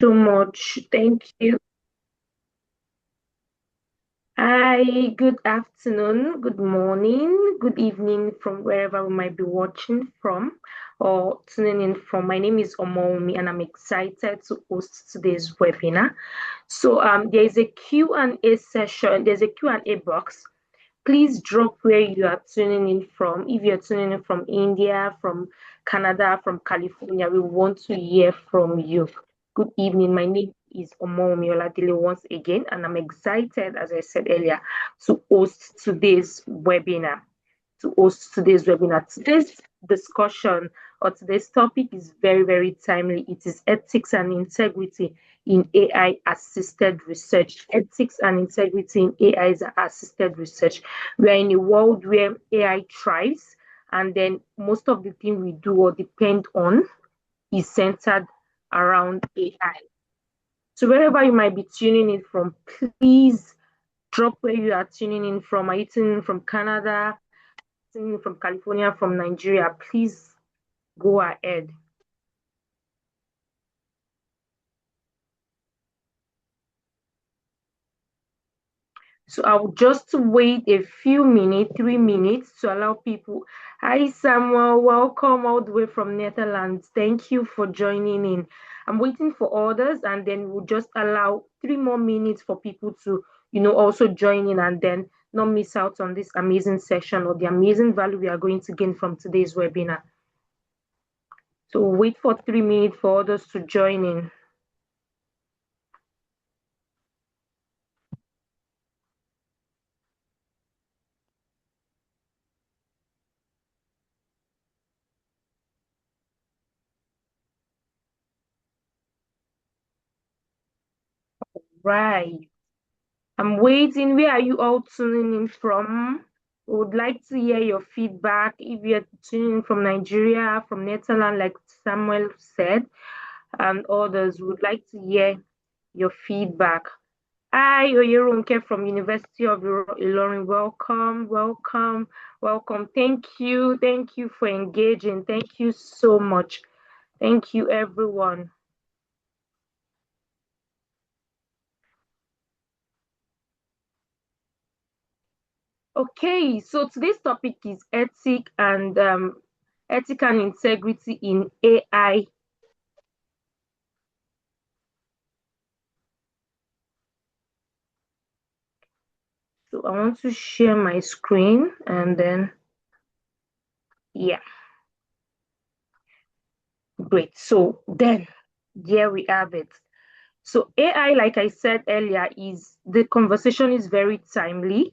so much. Thank you. Hi, good afternoon, good morning, good evening from wherever we might be watching from or tuning in from. My name is Omomi and I'm excited to host today's webinar. There is a Q&A session, there's a Q&A box. Please drop where you are tuning in from. If you're tuning in from India, from Canada, from California, we want to hear from you. Good evening. My name is Omomi Oladile once again, and I'm excited, as I said earlier, to host today's webinar to host today's webinar. Today's discussion or today's topic is very, very timely. It is ethics and integrity in AI assisted research. Ethics and integrity in AI assisted research. We are in a world where AI thrives, and then most of the thing we do or depend on is centered around AI. So wherever you might be tuning in from, please drop where you are tuning in from. Are you tuning in from Canada, from California, from Nigeria? Please go ahead. So I'll just wait a few minutes, 3 minutes, to allow people. Hi, Samuel. Welcome all the way from Netherlands. Thank you for joining in. I'm waiting for others, and then we'll just allow 3 more minutes for people to, also join in and then not miss out on this amazing session or the amazing value we are going to gain from today's webinar. So wait for 3 minutes for others to join in. Right. I'm waiting. Where are you all tuning in from? We would like to hear your feedback. If you're tuning in from Nigeria, from Netherlands, like Samuel said, and others would like to hear your feedback. Hi, Oyerunke from University of Ilorin. Welcome, welcome, welcome. Thank you. Thank you for engaging. Thank you so much. Thank you, everyone. Okay, so today's topic is ethic and integrity in AI. So I want to share my screen and then, yeah, great. So then, there we have it. So AI, like I said earlier, is the conversation is very timely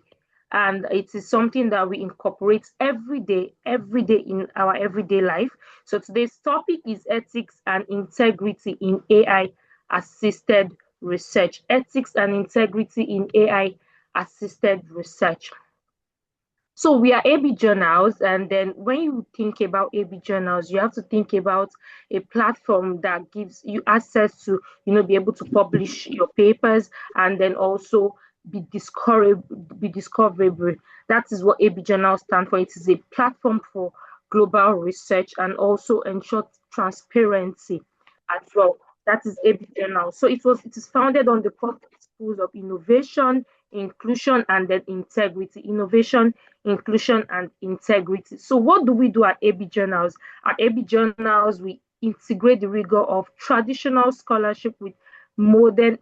and it is something that we incorporate every day in our everyday life. So today's topic is ethics and integrity in AI assisted research. Ethics and integrity in AI assisted research. So we are AB journals, and then when you think about AB journals, you have to think about a platform that gives you access to, be able to publish your papers and then also be discoverable. That is what AB journals stand for. It is a platform for global research and also ensure transparency as well. That is AB journal. So it is founded on the principles of innovation, inclusion, and then integrity. Innovation, inclusion, and integrity. So what do we do at AB Journals? At AB Journals, we integrate the rigor of traditional scholarship with modern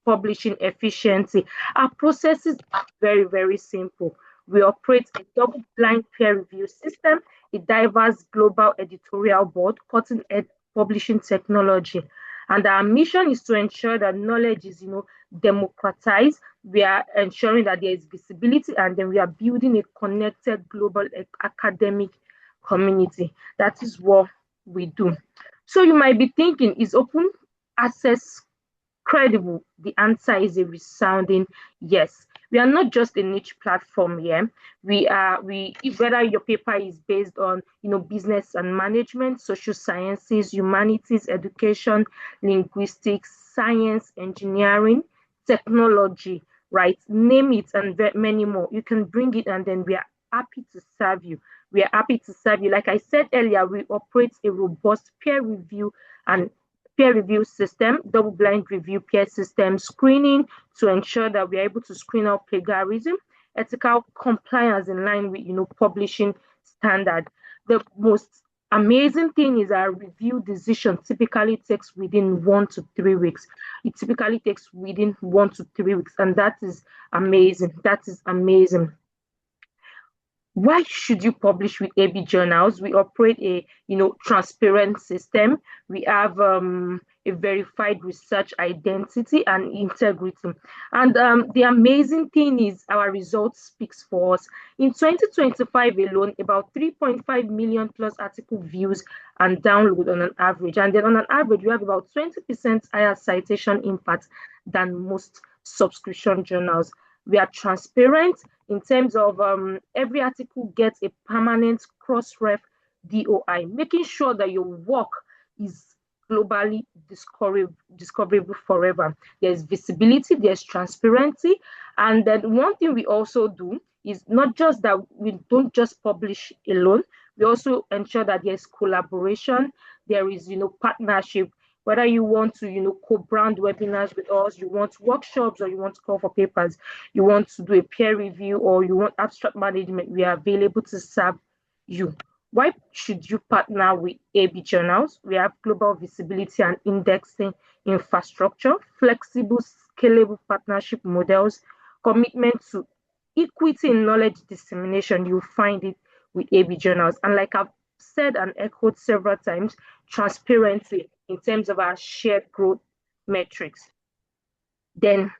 publishing efficiency. Our processes are very, very simple. We operate a double-blind peer review system, a diverse global editorial board, cutting-edge publishing technology. And our mission is to ensure that knowledge is, democratized. We are ensuring that there is visibility, and then we are building a connected global academic community. That is what we do. So you might be thinking, is open access credible? The answer is a resounding yes. We are not just a niche platform here. Whether your paper is based on business and management, social sciences, humanities, education, linguistics, science, engineering, technology, right? Name it and many more. You can bring it and then we are happy to serve you. We are happy to serve you. Like I said earlier, we operate a robust peer review and peer review system, double-blind review peer system, screening to ensure that we are able to screen out plagiarism, ethical compliance in line with publishing standard. The most amazing thing is our review decision typically takes within 1 to 3 weeks. It typically takes within 1 to 3 weeks, and that is amazing. That is amazing. Why should you publish with AB journals? We operate a transparent system. We have a verified research identity and integrity. And the amazing thing is our results speaks for us. In 2025 alone, about 3.5 million plus article views and download on an average. And then on an average, we have about 20% higher citation impact than most subscription journals. We are transparent in terms of every article gets a permanent cross-ref DOI, making sure that your work is globally discoverable forever. There's visibility, there's transparency, and then one thing we also do is not just that we don't just publish alone, we also ensure that there's collaboration, there is partnership. Whether you want to co-brand webinars with us, you want workshops, or you want to call for papers, you want to do a peer review, or you want abstract management, we are available to serve you. Why should you partner with AB journals? We have global visibility and indexing infrastructure, flexible, scalable partnership models, commitment to equity in knowledge dissemination. You'll find it with AB journals. And like I've said and echoed several times, transparency in terms of our shared growth metrics. Then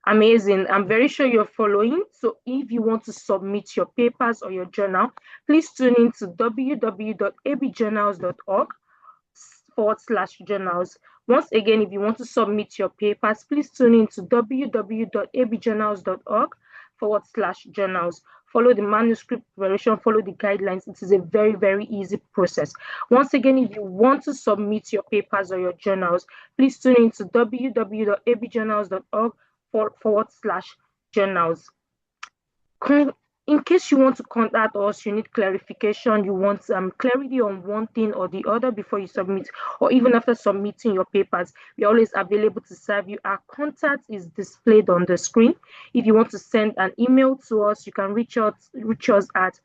amazing. I'm very sure you're following. So if you want to submit your papers or your journal, please tune in to www.abjournals.org/journals. Once again, if you want to submit your papers, please tune in to www.abjournals.org/journals. Follow the manuscript preparation, follow the guidelines. It is a very, very easy process. Once again, if you want to submit your papers or your journals, please tune in to www.abjournals.org/journals. In case you want to contact us, you need clarification, you want clarity on one thing or the other before you submit, or even after submitting your papers, we're always available to serve you. Our contact is displayed on the screen. If you want to send an email to us, you can reach us at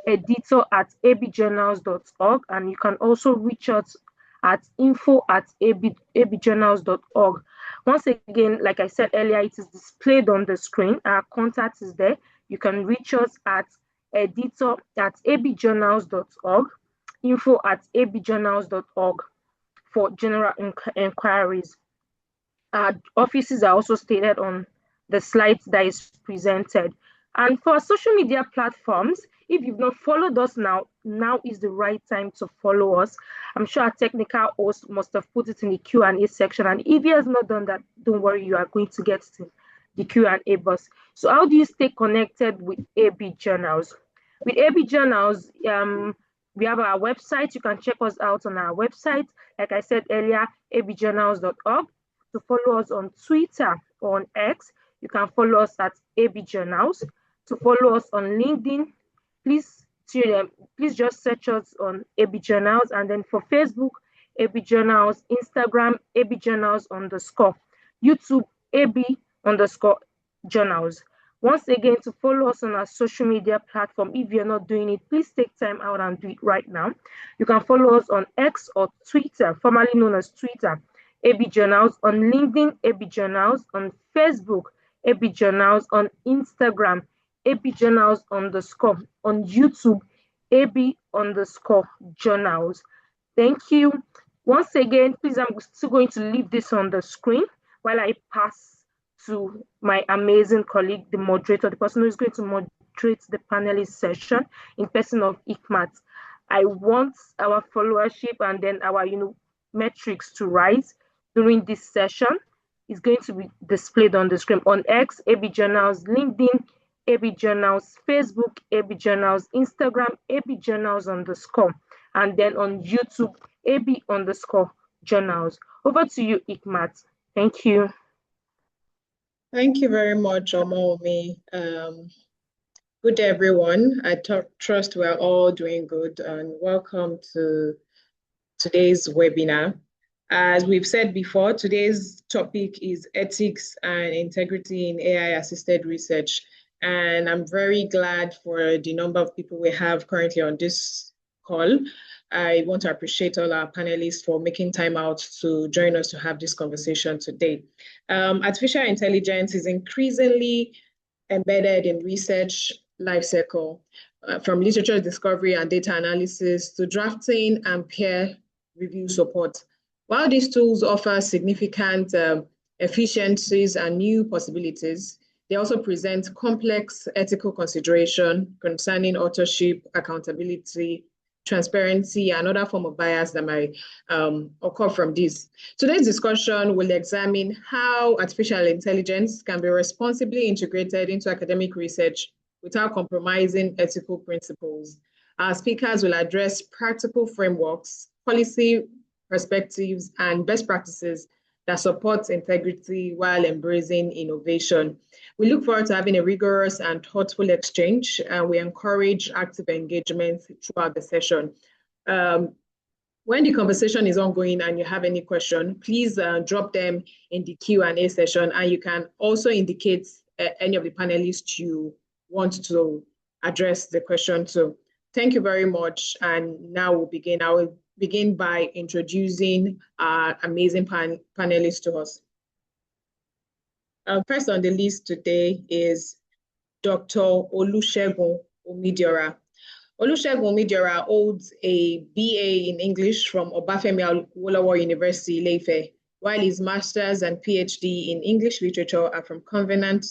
editor@abjournals.org, and you can also reach us at info@abjournals.org. Once again, like I said earlier, it is displayed on the screen. Our contact is there. You can reach us at editor@abjournals.org, info@abjournals.org for general inquiries. Our offices are also stated on the slides that is presented. And for our social media platforms, if you've not followed us now is the right time to follow us. I'm sure our technical host must have put it in the Q&A section. And if he has not done that, don't worry, you are going to get to the Q&A box. So how do you stay connected with AB Journals? With AB Journals, we have our website. You can check us out on our website. Like I said earlier, abjournals.org. To follow us on Twitter or on X, you can follow us at AB Journals. To follow us on LinkedIn, please just search us on AB Journals. And then for Facebook, AB Journals, Instagram, AB Journals _ YouTube, AB_journals. Once again, to follow us on our social media platform, if you're not doing it, please take time out and do it right now. You can follow us on X or Twitter, formerly known as Twitter, AB Journals, on LinkedIn, AB Journals, on Facebook, AB Journals, on Instagram, AB Journals _, on YouTube, AB_journals. Thank you. Once again, please, I'm still going to leave this on the screen while I pass to my amazing colleague, the moderator, the person who is going to moderate the panelist session in person of Hikmat. I want our followership and then our metrics to rise during this session. Is going to be displayed on the screen. On X, AB Journals, LinkedIn, AB Journals, Facebook, AB Journals, Instagram, AB Journals _, and then on YouTube, AB_journals. Over to you, Hikmat. Thank you. Thank you very much, Omomi. Good day, everyone. I trust we're all doing good, and welcome to today's webinar. As we've said before, today's topic is ethics and integrity in AI-assisted research. And I'm very glad for the number of people we have currently on this call. I want to appreciate all our panelists for making time out to join us to have this conversation today. Artificial intelligence is increasingly embedded in research lifecycle, from literature discovery and data analysis to drafting and peer review support. While these tools offer significant efficiencies and new possibilities, they also present complex ethical consideration concerning authorship, accountability, transparency, and other form of bias that might occur from this. Today's discussion will examine how artificial intelligence can be responsibly integrated into academic research without compromising ethical principles. Our speakers will address practical frameworks, policy perspectives, and best practices that support integrity while embracing innovation. We look forward to having a rigorous and thoughtful exchange, and we encourage active engagement throughout the session. When the conversation is ongoing and you have any question, please drop them in the Q&A session, and you can also indicate any of the panelists you want to address the question to. Thank you very much, and now we'll begin. I will begin by introducing our amazing panelists to us. First on the list today is Dr. Olusegun Omidiora. Olusegun Omidiora holds a BA in English from Obafemi Awolowo University, Ile-Ife, while his master's and PhD in English literature are from Covenant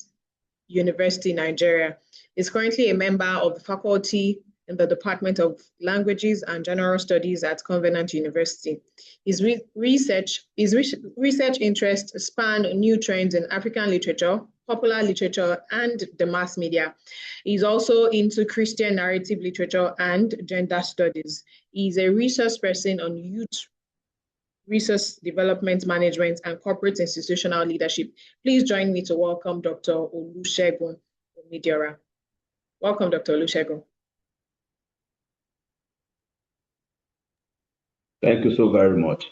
University, Nigeria. He's currently a member of the faculty in the Department of Languages and General Studies at Covenant University. His research interests span new trends in African literature, popular literature, and the mass media. He's also into Christian narrative literature and gender studies. He's a resource person on youth resource development management and corporate institutional leadership. Please join me to welcome Dr. Olusegun Omidiora. Welcome, Dr. Olusegun. Thank you so very much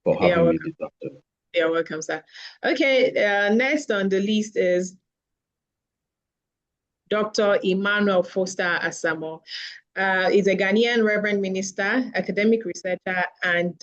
for having me this afternoon. You're welcome, sir. Okay, next on the list is Dr. Emmanuel Foster Asamo. He's a Ghanaian Reverend Minister, academic researcher, and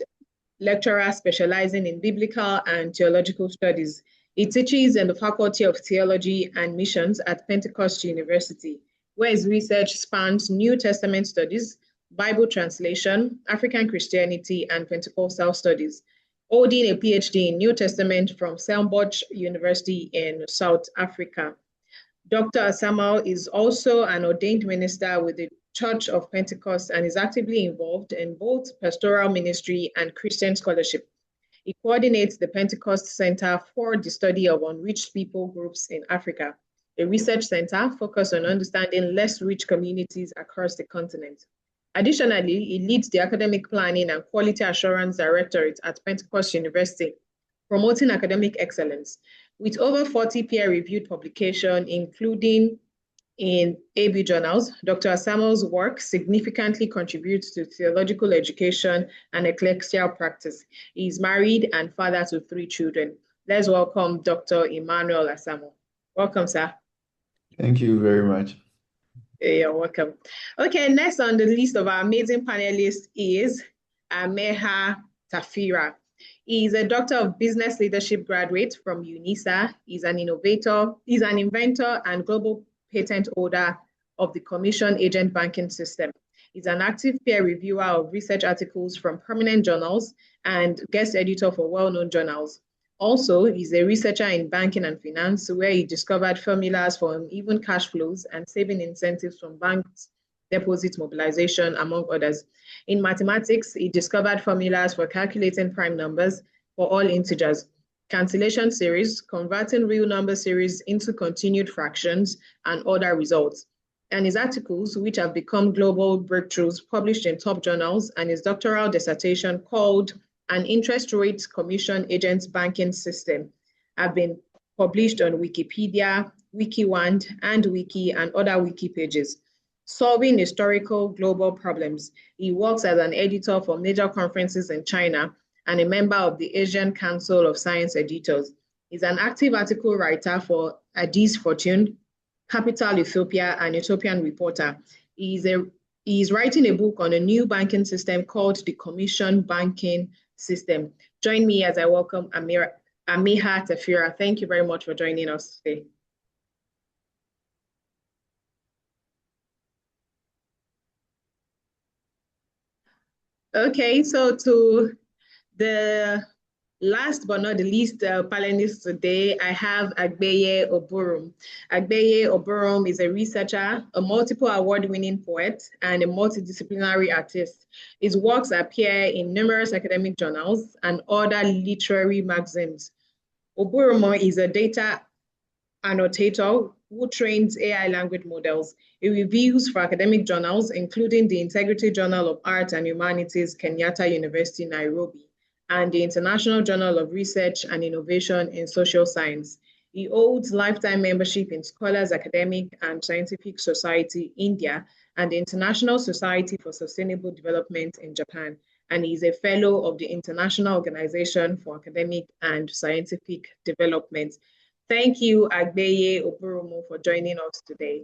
lecturer specializing in biblical and theological studies. He teaches in the Faculty of Theology and Missions at Pentecost University, where his research spans New Testament studies, Bible translation, African Christianity, and Pentecostal studies, holding a PhD in New Testament from Stellenbosch University in South Africa. Dr. Asamo is also an ordained minister with the Church of Pentecost and is actively involved in both pastoral ministry and Christian scholarship. He coordinates the Pentecost Center for the Study of Unreached People Groups in Africa, a research center focused on understanding less rich communities across the continent. Additionally, he leads the Academic Planning and Quality Assurance Directorate at Pentecost University, promoting academic excellence. With over 40 peer-reviewed publications, including in AB journals, Dr. Asamo's work significantly contributes to theological education and ecclesial practice. He is married and father to 3 children. Let's welcome Dr. Emmanuel Asamo. Welcome, sir. Thank you very much. You're welcome. Okay, next on the list of our amazing panelists is Ameha Tafira. He is a Doctor of Business Leadership graduate from UNISA. He's an innovator, he's an inventor and global patent holder of the Commission Agent Banking System. He's an active peer reviewer of research articles from prominent journals and guest editor for well-known journals. Also, he's a researcher in banking and finance, where he discovered formulas for uneven cash flows and saving incentives from banks, deposit mobilization, among others. In mathematics, he discovered formulas for calculating prime numbers for all integers, cancellation series, converting real number series into continued fractions, and other results. And his articles, which have become global breakthroughs, published in top journals, and his doctoral dissertation called An Interest Rate Commission Agent Banking System, have been published on Wikipedia, WikiWand, and Wiki, and other wiki pages. Solving historical global problems. He works as an editor for major conferences in China and a member of the Asian Council of Science Editors. He's an active article writer for Addis Fortune, Capital Ethiopia, and Ethiopian Reporter. He's writing a book on a new banking system called the Commission Banking System. Join me as I welcome Amiha Tefira. Thank you very much for joining us today. Okay, so to the last but not the least panelist today, I have Agbeye Oburum. Agbeye Oburum is a researcher, a multiple award-winning poet, and a multidisciplinary artist. His works appear in numerous academic journals and other literary magazines. Oburum is a data annotator who trains AI language models. He reviews for academic journals, including the Integrity Journal of Arts and Humanities, Kenyatta University, Nairobi, and the International Journal of Research and Innovation in Social Science. He holds lifetime membership in Scholars Academic and Scientific Society, India, and the International Society for Sustainable Development in Japan, and he is a fellow of the International Organization for Academic and Scientific Development. Thank you, Agbeye Oburum, for joining us today.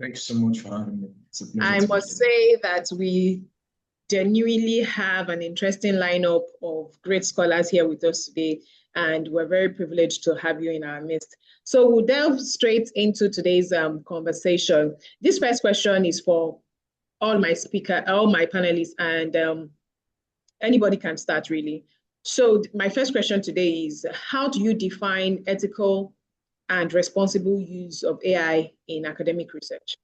Thank you so much for having me. It's a pleasure. I must say that we genuinely have an interesting lineup of great scholars here with us today, and we're very privileged to have you in our midst. So we'll delve straight into today's conversation. This first question is for all my panelists, and anybody can start really. So my first question today is, how do you define ethical and responsible use of AI in academic research?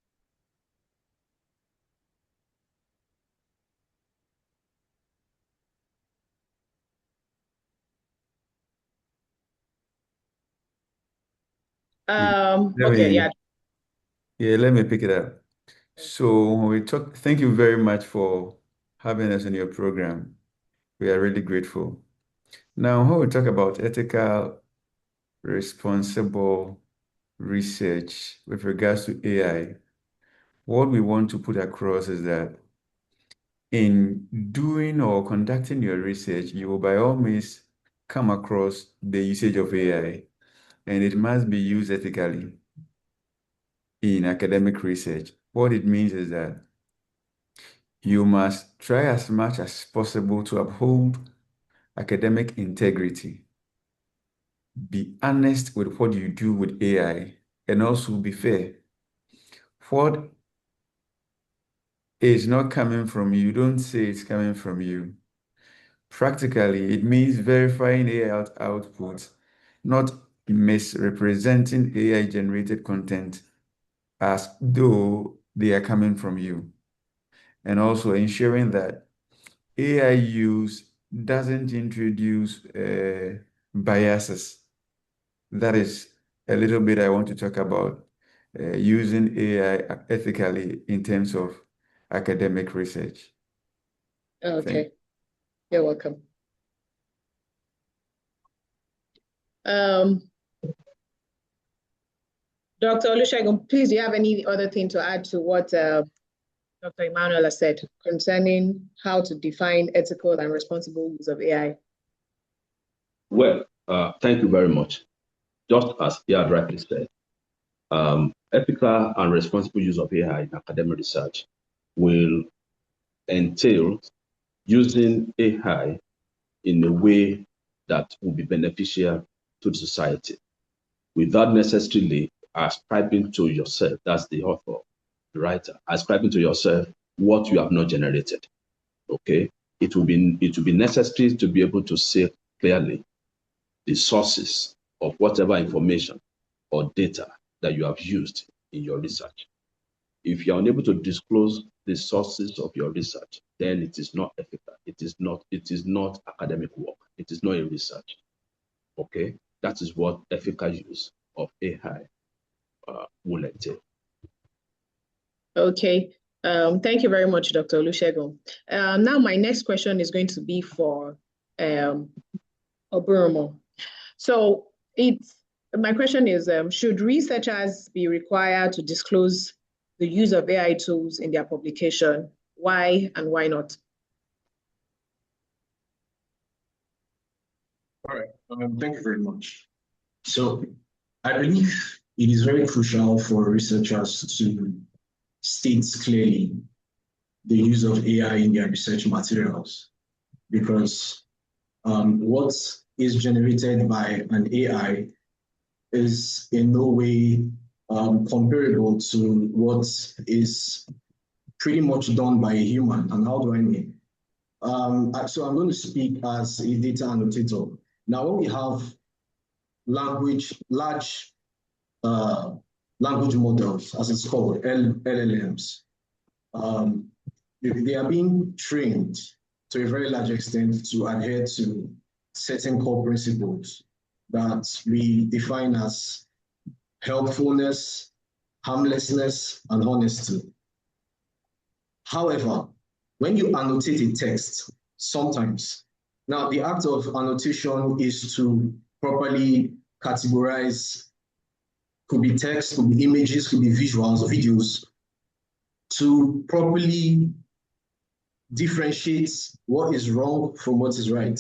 Okay, yeah. Yeah, let me pick it up. So when we talk, thank you very much for having us in your program. We are really grateful. Now, when we talk about ethical, responsible research with regards to AI, what we want to put across is that in doing or conducting your research, you will by all means come across the usage of AI, and it must be used ethically in academic research. What it means is that you must try as much as possible to uphold academic integrity, be honest with what you do with AI, and also be fair. What is not coming from you, don't say it's coming from you. Practically, it means verifying AI outputs, not misrepresenting AI-generated content as though they are coming from you. And also ensuring that AI use doesn't introduce biases. That is a little bit I want to talk about using AI ethically in terms of academic research. Okay, you're welcome. Dr. Olusegun, please, do you have any other thing to add to what Dr. Emmanuel has said concerning how to define ethical and responsible use of AI? Well, thank you very much. Just as he had rightly said, ethical and responsible use of AI in academic research will entail using AI in a way that will be beneficial to the society without necessarily ascribing to yourself, that's the author, the writer, ascribing to yourself what you have not generated. Okay, it will be necessary to be able to say clearly the sources of whatever information or data that you have used in your research. If you are unable to disclose the sources of your research, then it is not ethical. It is not academic work. It is not a research. Okay, that is what ethical use of AI will entail. Okay, thank you very much, Dr. Olusegun. Now my next question is going to be for Oburumo. So my question is, should researchers be required to disclose the use of AI tools in their publication? Why and why not? All right. Thank you very much. So I believe it is very crucial for researchers to state clearly the use of AI in their research materials, because what is generated by an AI is in no way comparable to what is pretty much done by a human. And how do I mean? So I'm going to speak as a data annotator. Now, when we have large language models, as it's called, LLMs, they are being trained to a very large extent to adhere to certain core principles that we define as helpfulness, harmlessness, and honesty. However, when you annotate a text, sometimes, now the act of annotation is to properly categorize, could be text, could be images, could be visuals, videos, to properly differentiate what is wrong from what is right.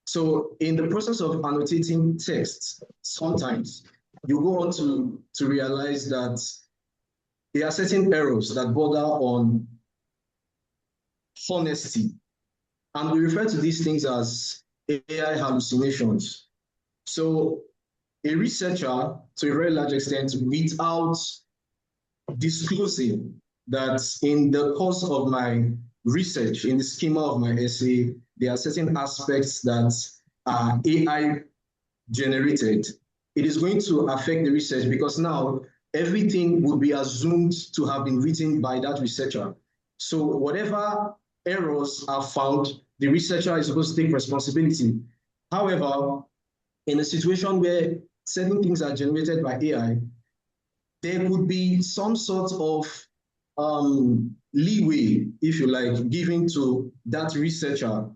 So in the process of annotating text, sometimes you go on to realize that there are certain errors that border on honesty. And we refer to these things as AI hallucinations. So a researcher, to a very large extent, without disclosing that in the course of my research, in the schema of my essay, there are certain aspects that are AI generated, it is going to affect the research, because now everything would be assumed to have been written by that researcher. So whatever errors are found, the researcher is supposed to take responsibility. However, in a situation where certain things are generated by AI, there could be some sort of leeway, if you like, given to that researcher.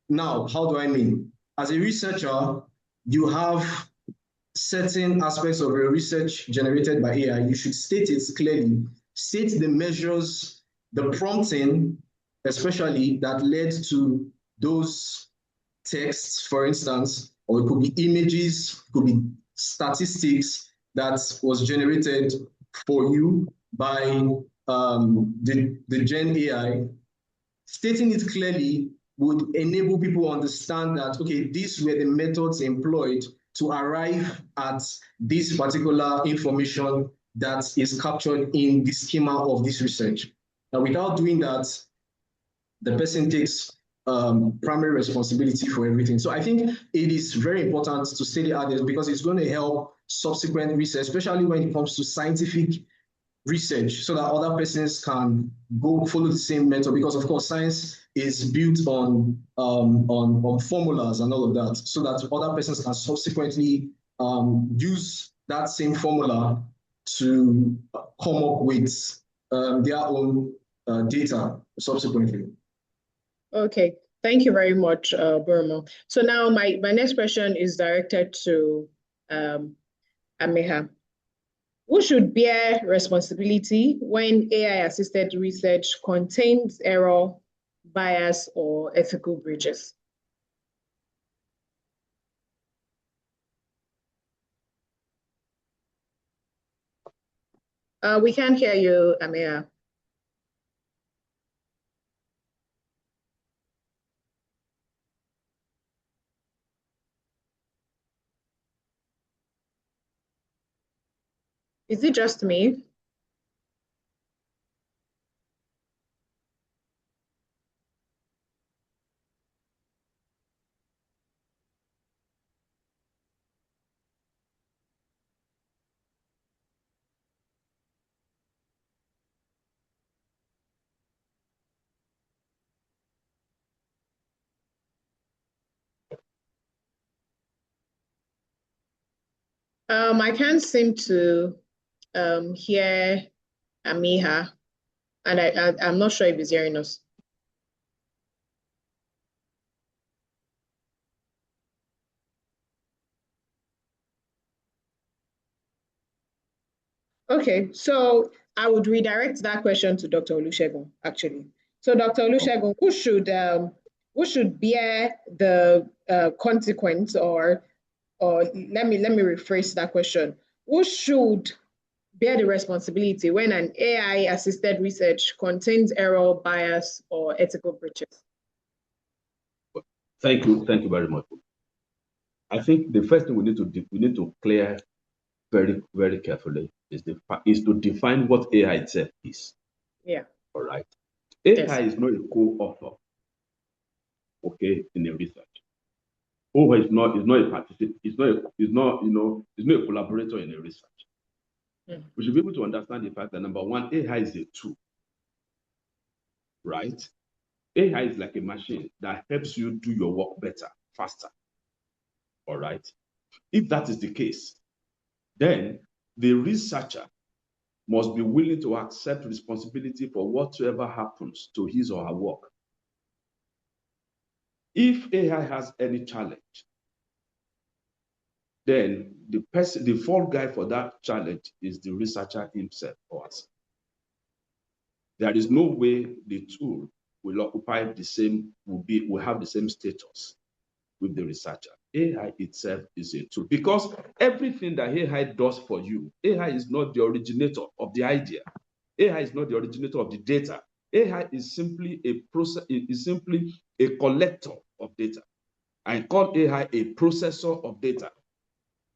Now, how do I mean? As a researcher, you have certain aspects of your research generated by AI. You should state it clearly, state the measures, the prompting, especially that led to those texts, for instance, or it could be images, it could be statistics that was generated for you by the Gen AI. Stating it clearly would enable people to understand that, okay, these were the methods employed to arrive at this particular information that is captured in the schema of this research. Now, without doing that, the person takes primary responsibility for everything. So I think it is very important to state it out there, because it's going to help subsequent research, especially when it comes to scientific research, so that other persons can go follow the same method, because of course science is built on formulas and all of that, so that other persons can subsequently use that same formula to come up with their own data subsequently. Okay, thank you very much, Burma. So now my next question is directed to Ameha. Who should bear responsibility when AI-assisted research contains error, bias, or ethical breaches? We can't hear you, Ameha. Is it just me? I can't seem to hear Ameha, and I'm not sure if he's hearing us. Okay, so I would redirect that question to Dr. Olusegun, actually. So Dr. Olusegun, who should who should bear the consequence, or let me rephrase that question. Who should bear the responsibility when an AI-assisted research contains error, bias, or ethical breaches? Thank you very much. I think the first thing we need to clear very, very carefully is to define what AI itself is. Yeah. All right. AI Yes. is not a co-author, okay, in a research. AI is not a participant, it's not a collaborator in a research. We should be able to understand the fact that number one, AI is a tool, right? AI is like a machine that helps you do your work better, faster. All right. If that is the case, then the researcher must be willing to accept responsibility for whatsoever happens to his or her work. If AI has any challenge, then the fall guy for that challenge is the researcher himself or herself. There is no will have the same status with the researcher. AI itself is a tool, because everything that AI does for you, AI is not the originator of the idea. AI is not the originator of the data. AI is simply a collector of data. I call AI a processor of data.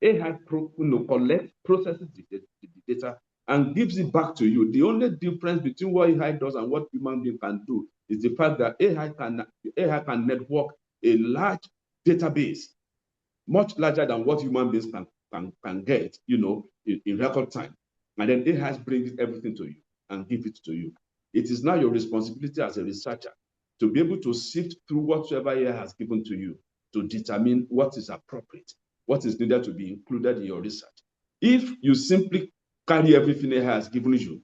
AI collects, processes the data, and gives it back to you. The only difference between what AI does and what human being can do is the fact that AI can network a large database, much larger than what human beings can get, in record time. And then AI brings everything to you and give it to you. It is now your responsibility as a researcher to be able to sift through whatsoever AI has given to you to determine what is appropriate, what is needed to be included in your research. If you simply carry everything AI has given you,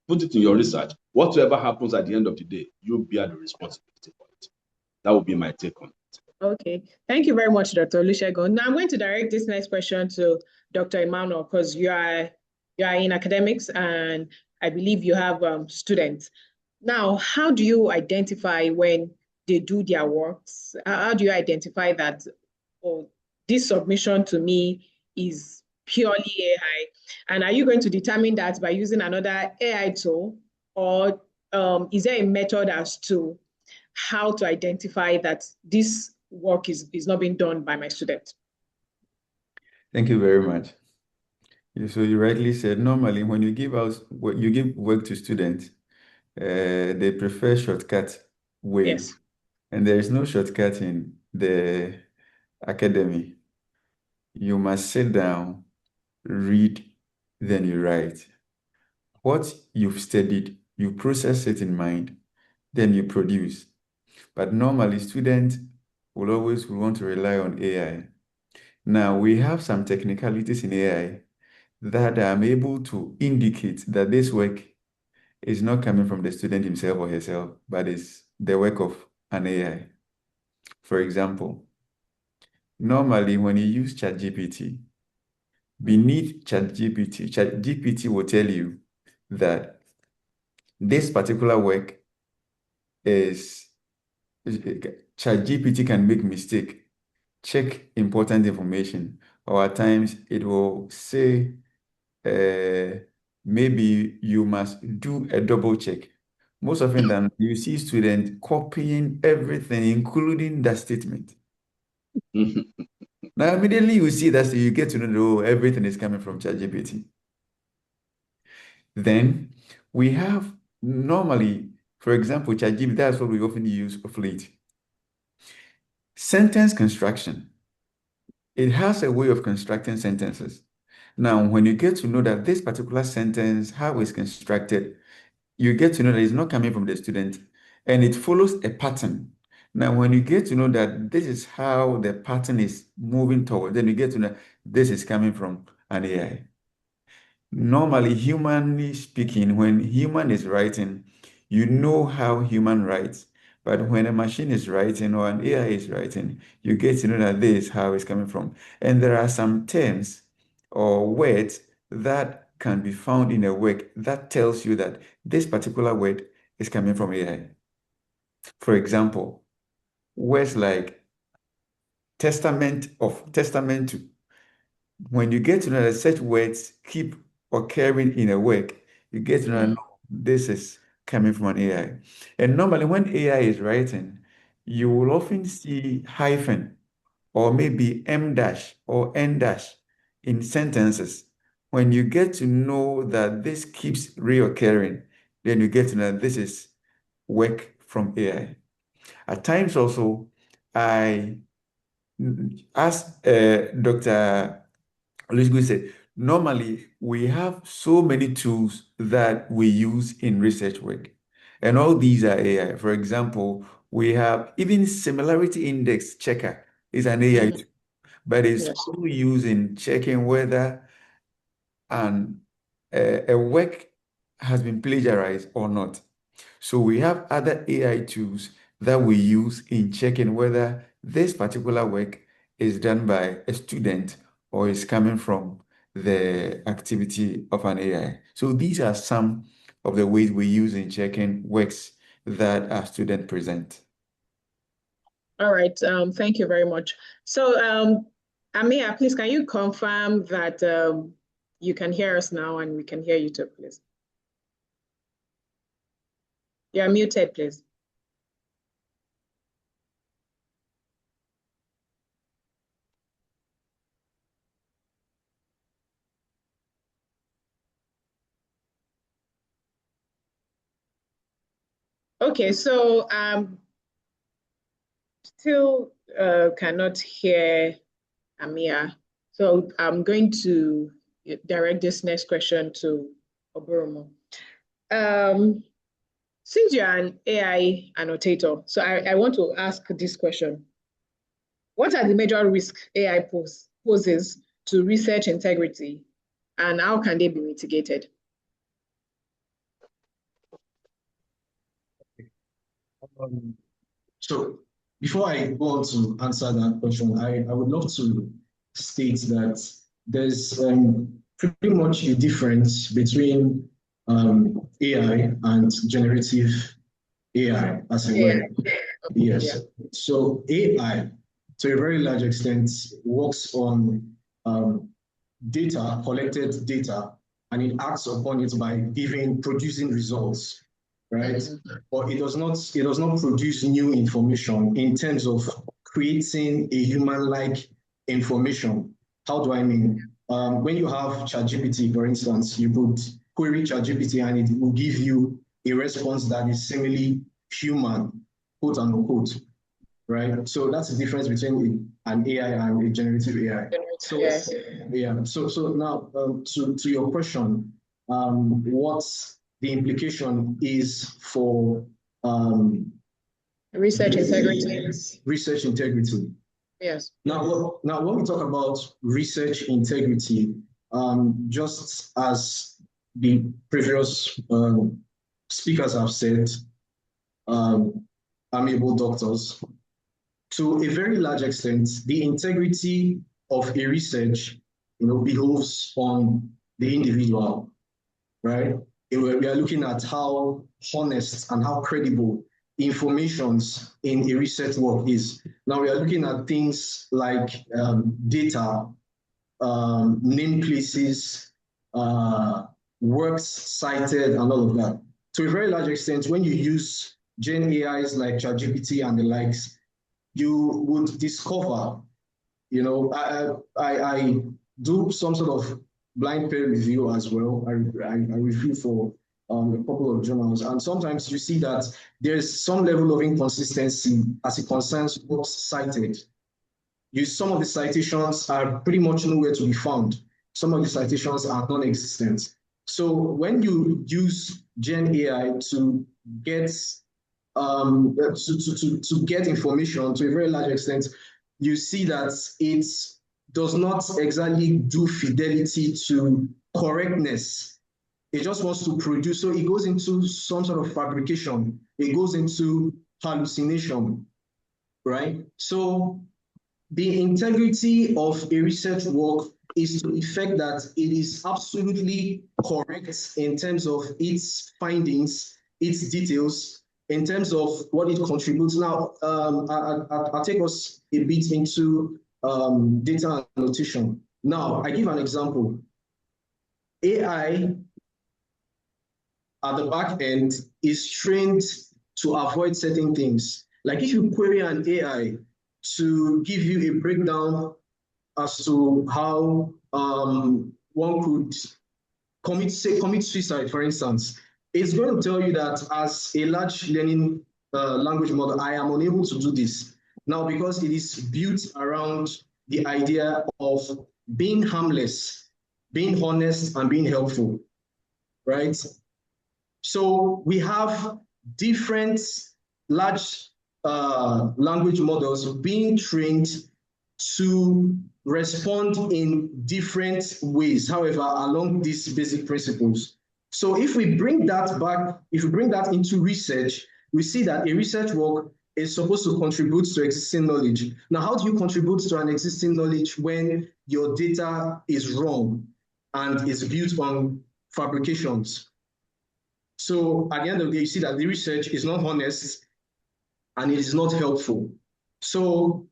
put it in your research, whatever happens at the end of the day, you bear the responsibility for it. That would be my take on it. Okay, thank you very much, Dr. Olusegun. Now I'm going to direct this next question to Dr. Emmanuel, because you are in academics and I believe you have students. Now, how do you identify when they do their works? How do you identify that, oh, this submission to me is purely AI? And are you going to determine that by using another AI tool, or is there a method as to how to identify that this work is not being done by my student? Thank you very much. So you rightly said, normally when you give work to students, they prefer shortcut way. Yes. And there is no shortcut in the academy. You must sit down, read, then you write. What you've studied, you process it in mind, then you produce. But normally students will always want to rely on AI. Now we have some technicalities in AI that I'm able to indicate that this work is not coming from the student himself or herself, but is the work of an AI. For example, normally when you use ChatGPT, beneath ChatGPT will tell you that this particular work is, ChatGPT can make mistake, check important information, or at times it will say, maybe you must do a double check. Most often than you see students copying everything, including that statement. Now, immediately you see that, so you get to know everything is coming from ChatGPT. Then we have normally, for example, ChatGPT, that's what we often use of late. Sentence construction. It has a way of constructing sentences. Now, when you get to know that this particular sentence, how it's constructed, you get to know that it's not coming from the student and it follows a pattern. Now, when you get to know that this is how the pattern is moving toward, then you get to know this is coming from an AI. Normally, humanly speaking, when human is writing, you know how human writes. But when a machine is writing or an AI is writing, you get to know that this is how it's coming from. And there are some terms or words that can be found in a work that tells you that this particular word is coming from AI. For example, words like testament to. When you get to know that such words keep occurring in a work, you get to know no, this is coming from an AI. And normally when AI is writing, you will often see hyphen or maybe M dash or N dash in sentences. When you get to know that this keeps reoccurring, then you get to know that this is work from AI. At times also, I ask Dr. Olusgu said, normally we have so many tools that we use in research work, and all these are AI. For example, we have even similarity index checker is an AI tool, but it's Yes. also used in checking whether a work has been plagiarized or not. So we have other AI tools that we use in checking whether this particular work is done by a student or is coming from the activity of an AI. So these are some of the ways we use in checking works that our students present. All right. Thank you very much. So, Amir, please, can you confirm that you can hear us now and we can hear you too, please? You're muted, please. Okay, so still cannot hear Amir. So I'm going to direct this next question to Oburumo. Since you're an AI annotator, so I want to ask this question. What are the major risks AI poses to research integrity, and how can they be mitigated? So before I go on to answer that question, I would love to state that there's pretty much a difference between AI and generative AI, as it were. Yes. Yeah. So AI, to a very large extent, works on data, collected data, and it acts upon it by producing results, right? But it does not produce new information in terms of creating a human-like information. How do I mean? When you have ChatGPT, for instance, you could query ChatGPT and it will give you a response that is similarly human, quote unquote, right? So that's the difference between an AI and a generative AI. So yeah, so now to your question, what the implication is for Research integrity. Research integrity. Yes. Now when we talk about research integrity, just as the previous speakers have said, amiable doctors, to a very large extent, the integrity of a research, behoves on the individual, right? We are looking at how honest and how credible informations in a research work is. Now we are looking at things like data, name places, works cited, and all of that. To a very large extent, when you use Gen AIs like ChatGPT and the likes, you would discover, I do some sort of blind peer review as well. I review for a couple of journals, and sometimes you see that there's some level of inconsistency as it concerns what's cited. Some of the citations are pretty much nowhere to be found. Some of the citations are non-existent. So when you use Gen AI to get to get information to a very large extent, you see that it does not exactly do fidelity to correctness. It just wants to produce. So it goes into some sort of fabrication. It goes into hallucination, right? So the integrity of a research work is to the effect that it is absolutely correct in terms of its findings, its details, in terms of what it contributes. Now, I'll take us a bit into data annotation. Now, I give an example. AI at the back end is trained to avoid certain things. Like if you query an AI to give you a breakdown as to how one could commit suicide, for instance, it's going to tell you that as a large learning language model, I am unable to do this. Now, because it is built around the idea of being harmless, being honest, and being helpful, right? So we have different large language models being trained to respond in different ways, however, along these basic principles. So if we bring that back, if we bring that into research, we see that a research work is supposed to contribute to existing knowledge. Now, how do you contribute to an existing knowledge when your data is wrong and is built on fabrications? So at the end of the day, you see that the research is not honest and it is not helpful. So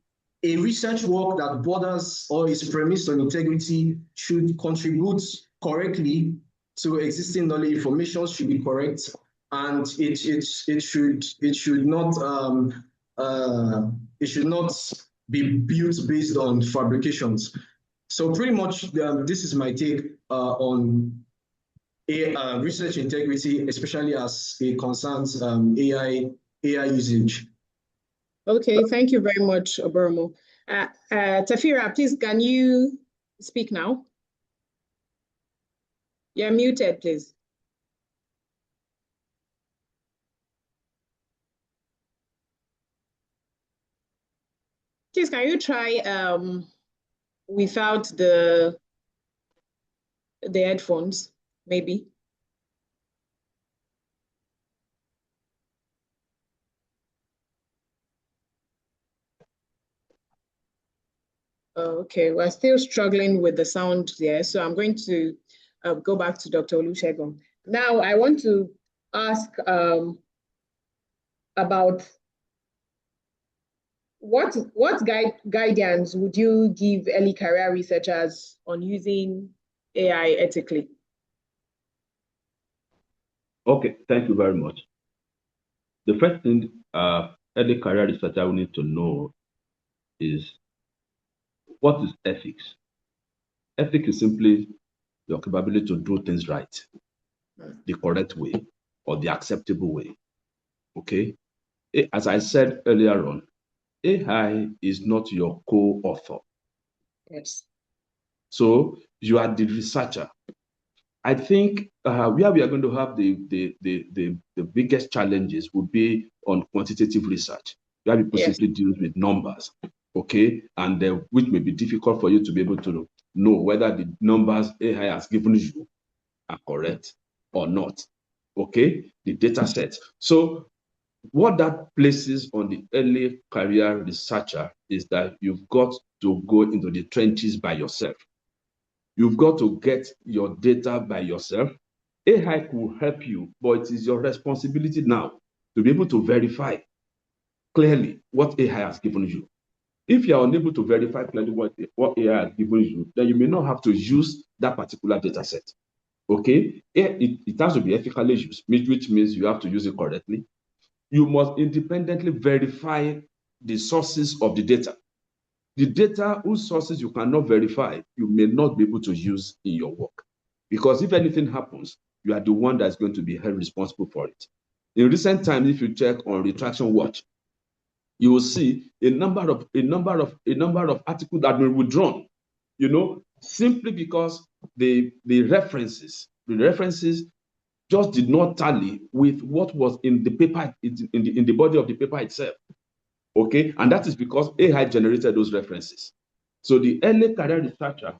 a research work that borders or is premised on integrity should contribute correctly to existing knowledge. Information should be correct, and it should not be built based on fabrications. So pretty much this is my take on research integrity, especially as it concerns AI usage. Okay, thank you very much, Oberomo. Tafira, please, can you speak now? You're muted, please. Please, can you try without the headphones, maybe? Okay, we're still struggling with the sound there, so I'm going to go back to Dr. Olusegun. Now, I want to ask about what guidance would you give early career researchers on using AI ethically? Okay, thank you very much. The first thing early career researcher will need to know is what is ethics? Ethics is simply your capability to do things right, the correct way, or the acceptable way. Okay? As I said earlier on, AI is not your co-author. Yes. So you are the researcher. I think where we are going to have the biggest challenges would be on quantitative research, where people simply deal with numbers, okay, and which may be difficult for you to be able to know whether the numbers AI has given you are correct or not, okay, the data set. So what that places on the early career researcher is that you've got to go into the trenches by yourself. You've got to get your data by yourself. AI will help you, but it is your responsibility now to be able to verify clearly what AI has given you. If you are unable to verify clearly what AI has given you, then you may not have to use that particular data set. Okay? It has to be ethically used, which means you have to use it correctly. You must independently verify the sources of the data. The data whose sources you cannot verify, you may not be able to use in your work. Because if anything happens, you are the one that's going to be held responsible for it. In recent times, if you check on Retraction Watch, you will see a number of articles that were withdrawn, simply because the references just did not tally with what was in the paper, in the body of the paper itself. Okay, and that is because AI generated those references. So the early career researcher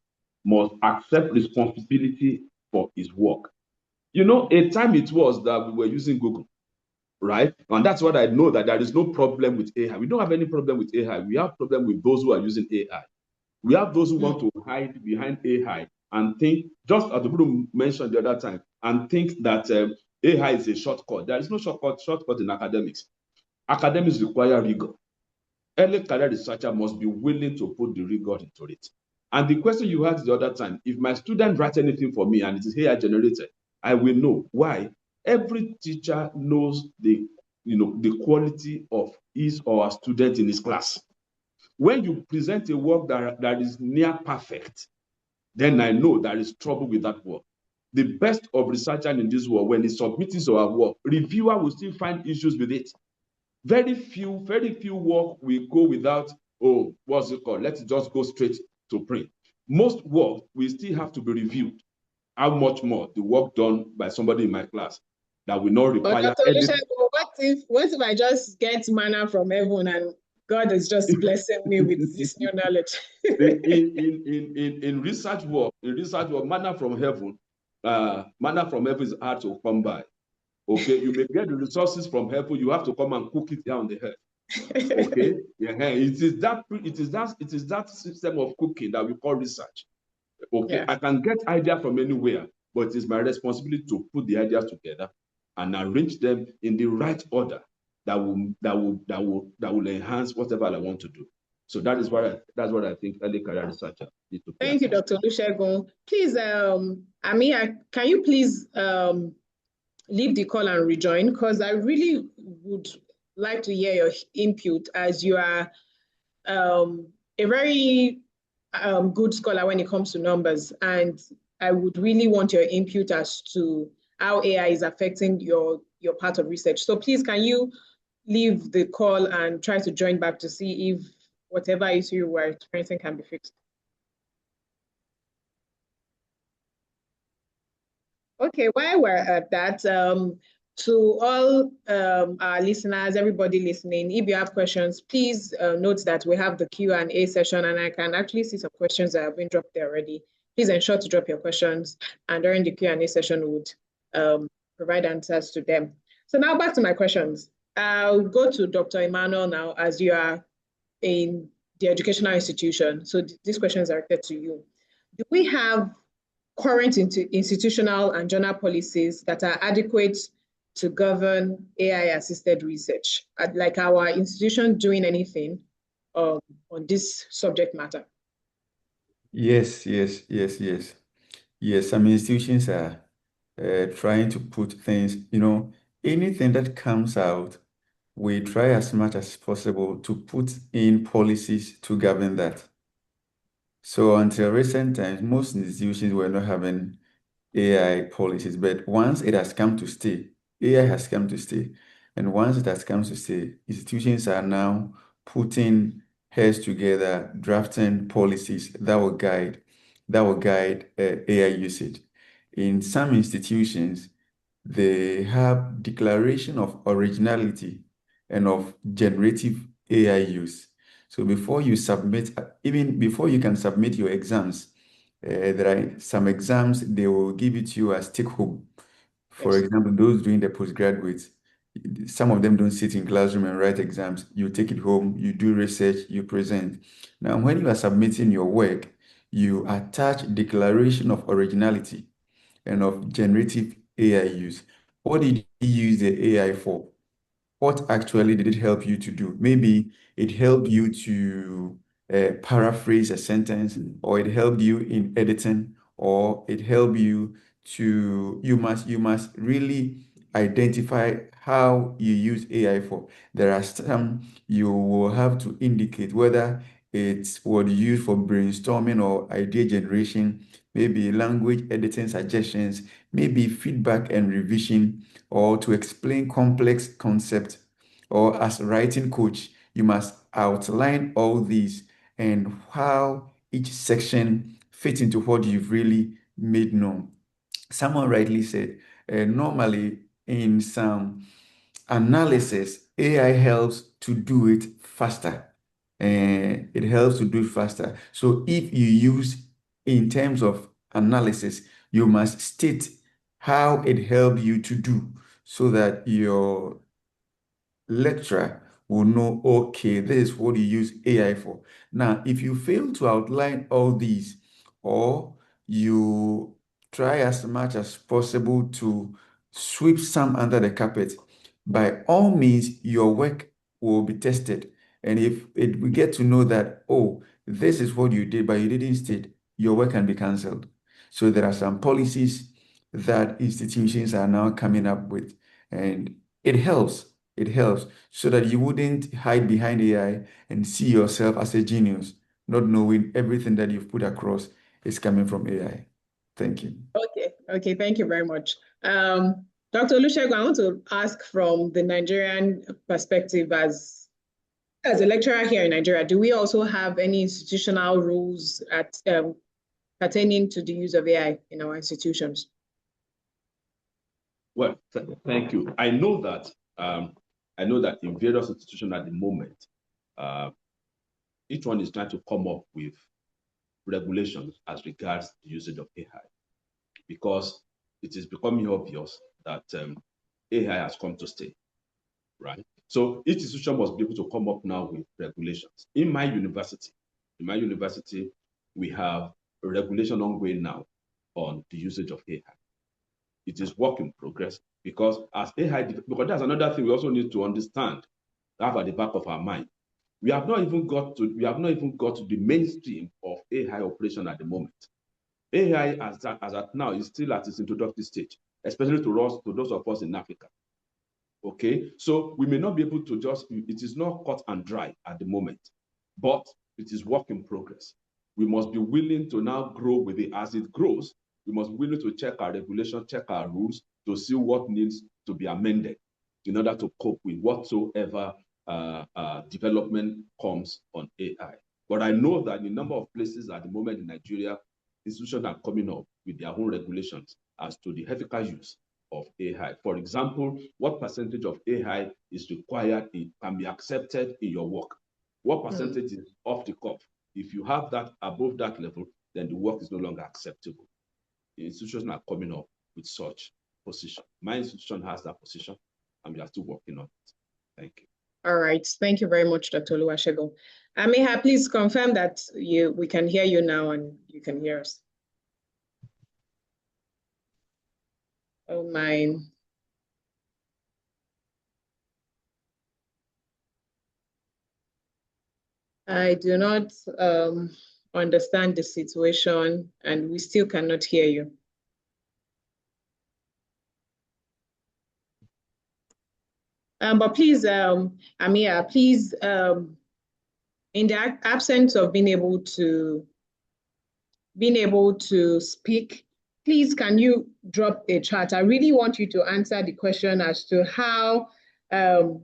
must accept responsibility for his work. A time it was that we were using Google, right? And that's what I know, that there is no problem with AI. We don't have any problem with AI. We have problem with those who are using AI. We have those who want to hide behind AI and think, just as the guru mentioned the other time, and think that AI is a shortcut. There is no shortcut in academics. Academics require rigor. Early career researcher must be willing to put the rigor into it. And the question you asked the other time, if my student writes anything for me and it is AI generated, I will know. Why? Every teacher knows the quality of his or her student in his class. When you present a work that is near perfect, then I know there is trouble with that work. The best of researchers in this world, when he submits his or her work, reviewer will still find issues with it. Very few work will go without, oh, what's it called? Let's just go straight to print. Most work will still have to be reviewed. How much more the work done by somebody in my class that will not But require Dr. any. What if I just get manna from heaven and God is just blessing me with this new knowledge? in research work, manna from heaven is hard to come by. Okay, you may get the resources from heaven, you have to come and cook it down the earth. Okay, yeah, it is that system of cooking that we call research. Okay, Yeah. I can get idea from anywhere, but it is my responsibility to put the ideas together and arrange them in the right order that will enhance whatever I want to do. So that's what I think early career researcher need to pay Thank you, attention. Dr. Olusegun. Please, Amia, can you please leave the call and rejoin? Because I really would like to hear your input, as you are a very good scholar when it comes to numbers. And I would really want your input as to how AI is affecting your part of research. So please, can you leave the call and try to join back to see if whatever issue you were experiencing can be fixed? Okay, while we're at that, to all our listeners, everybody listening, if you have questions, please note that we have the Q&A session, and I can actually see some questions that have been dropped there already. Please ensure to drop your questions, and during the Q&A session, we would provide answers to them. So now back to my questions. I'll go to Dr. Emmanuel now, as you are in the educational institution. So these questions are directed to you. Do we have current institutional and journal policies that are adequate to govern AI-assisted research? Like our institution doing anything on this subject matter? Yes. Some institutions are trying to put things, anything that comes out, we try as much as possible to put in policies to govern that. So until recent times, most institutions were not having AI policies, but once it has come to stay, AI has come to stay. And once it has come to stay, institutions are now putting heads together, drafting policies that will guide AI usage. In some institutions, they have declaration of originality and of generative AI use. So before you submit, even before you can submit your exams, there are some exams they will give it to you as take home. For Yes. example, those doing the postgraduates, some of them don't sit in classroom and write exams. You take it home, you do research, you present. Now, when you are submitting your work, you attach declaration of originality and of generative AI use. What did you use the AI for? What actually did it help you to do? Maybe it helped you to paraphrase a sentence, or it helped you in editing, or it helped you to, you must really identify how you use AI for. There are some you will have to indicate whether it's what you use for brainstorming or idea generation, maybe language editing suggestions, maybe feedback and revision, or to explain complex concepts, or as a writing coach, you must outline all these and how each section fits into what you've really made known. Someone rightly said, normally in some analysis, AI helps to do it faster. It helps to do it faster. So if you use in terms of analysis, you must state how it helped you to do so that your lecturer will know, okay, this is what you use AI for. Now, if you fail to outline all these, or you try as much as possible to sweep some under the carpet, by all means, your work will be tested. And if we get to know that, oh, this is what you did, but you didn't state, your work can be cancelled. So there are some policies that institutions are now coming up with, and it helps. It helps so that you wouldn't hide behind AI and see yourself as a genius, not knowing everything that you've put across is coming from AI. Thank you. Okay, thank you very much. Dr. Olusegun, I want to ask from the Nigerian perspective as a lecturer here in Nigeria, do we also have any institutional rules pertaining to the use of AI in our institutions? Well, thank you. I know that in various institutions at the moment, each one is trying to come up with regulations as regards the usage of AI, because it is becoming obvious that AI has come to stay, right? So each institution must be able to come up now with regulations. In my university, we have a regulation ongoing now on the usage of AI. It is work in progress, because as AI, because that's another thing we also need to understand, have at the back of our mind. We have not even got to the mainstream of AI operation at the moment. AI as at now is still at its introductory stage, especially to those of us in Africa. Okay, so we may not be able to it is not cut and dry at the moment, but it is work in progress. We must be willing to now grow with it. As it grows, we must be willing to check our regulations, check our rules to see what needs to be amended in order to cope with whatsoever development comes on AI. But I know that in a number of places at the moment in Nigeria, institutions are coming up with their own regulations as to the ethical use of AI. For example, what percentage of AI is required can be accepted in your work? What percentage is off the cuff? If you have that above that level, then the work is no longer acceptable. The institutions are coming up with such position. My institution has that position, and we are still working on it. Thank you. All right, thank you very much, Dr. Olusegun. Amiha, please confirm that we can hear you now and you can hear us. Oh, mine. I do not understand the situation, and we still cannot hear you. But please, Amia, please, in the absence of being able to speak, please, can you drop a chat? I really want you to answer the question as to how the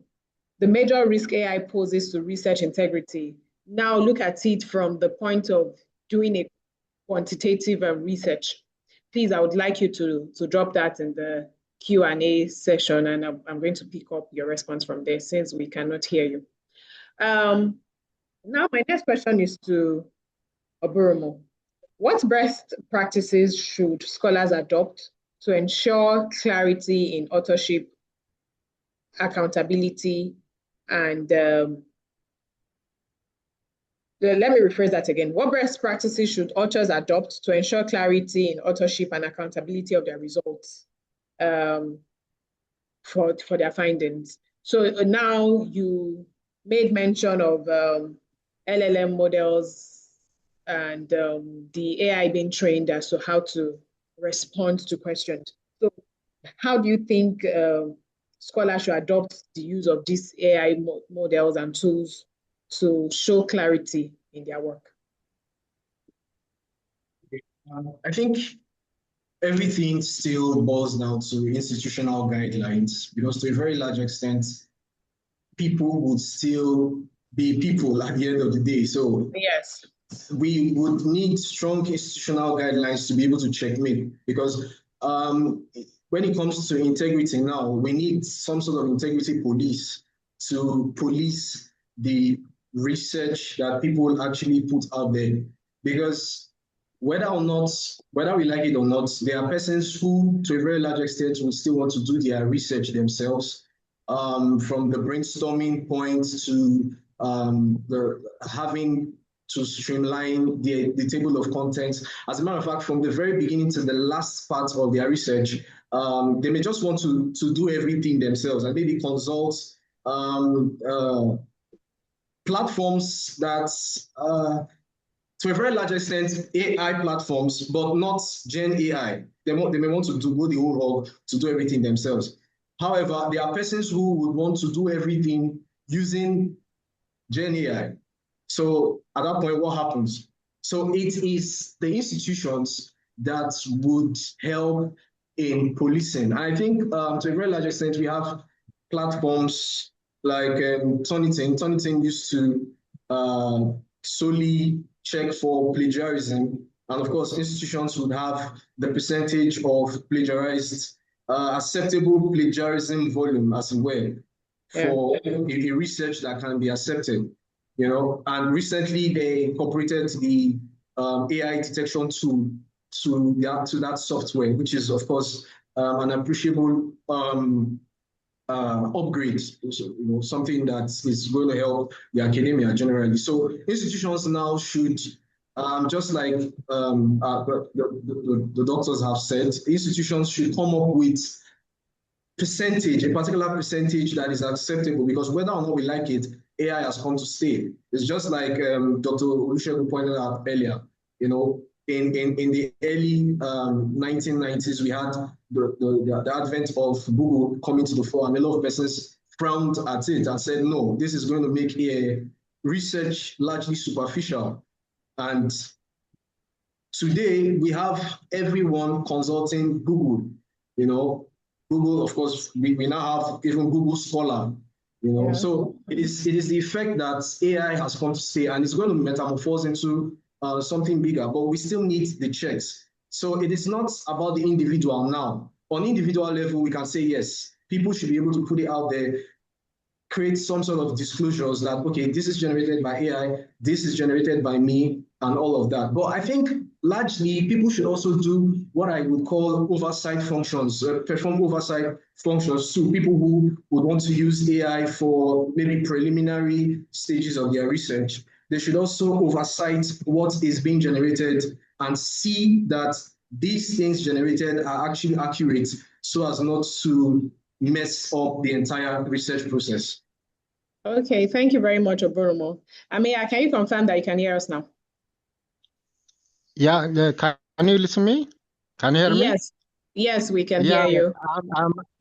major risk AI poses to research integrity. Now look at it from the point of doing a quantitative research. Please, I would like you to drop that in the Q&A session, and I'm going to pick up your response from there since we cannot hear you. Now, my next question is to Oburumo. What best practices should scholars adopt to ensure clarity in authorship, accountability, and let me rephrase that again. What best practices should authors adopt to ensure clarity in authorship and accountability of their results for their findings? So now you made mention of LLM models and the AI being trained as to how to respond to questions. So how do you think scholars should adopt the use of these AI models and tools to show clarity in their work? I think everything still boils down to institutional guidelines, because to a very large extent, people would still be people at the end of the day. So yes, we would need strong institutional guidelines to be able to checkmate, because when it comes to integrity now, we need some sort of integrity police to police the research that people actually put out there. Because whether we like it or not, there are persons who, to a very large extent, will still want to do their research themselves, from the brainstorming point to the having to streamline the table of contents. As a matter of fact, from the very beginning to the last part of their research, They may just want to do everything themselves and maybe consult platforms that, to a very large extent, AI platforms, but not Gen AI. They may want to go the whole hog to do everything themselves. However, there are persons who would want to do everything using Gen AI. So at that point, what happens? So it is the institutions that would help in policing. I think to a very large extent, we have platforms like Turnitin. Turnitin used to solely check for plagiarism. And of course, institutions would have the percentage of plagiarized, acceptable plagiarism volume as well for a research that can be accepted. And recently they incorporated the AI detection tool to that software, which is of course an appreciable upgrade, something that is going to help the academia generally. So institutions now should, just like the doctors have said, institutions should come up with a particular percentage that is acceptable, because whether or not we like it, AI has come to stay. It's just like Dr. Olusegun pointed out earlier, in the early 1990s, we had the advent of Google coming to the fore, and a lot of persons frowned at it and said, no, this is going to make research largely superficial. And today we have everyone consulting Google. Google, of course, we now have even Google Scholar. So it is the effect that AI has come to stay, and it's going to metamorphose into something bigger, but we still need the checks. So it is not about the individual now. On individual level, we can say, yes, people should be able to put it out there, create some sort of disclosures that, okay, this is generated by AI, this is generated by me, and all of that. But I think largely people should also do what I would call oversight functions, perform oversight functions to people who would want to use AI for maybe preliminary stages of their research. They should also oversight what is being generated and see that these things generated are actually accurate, so as not to mess up the entire research process. Okay, thank you very much, Oboromo. Amia, can you confirm that you can hear us now? Yeah, can you listen to me? Can you hear me? Yes, we can hear you.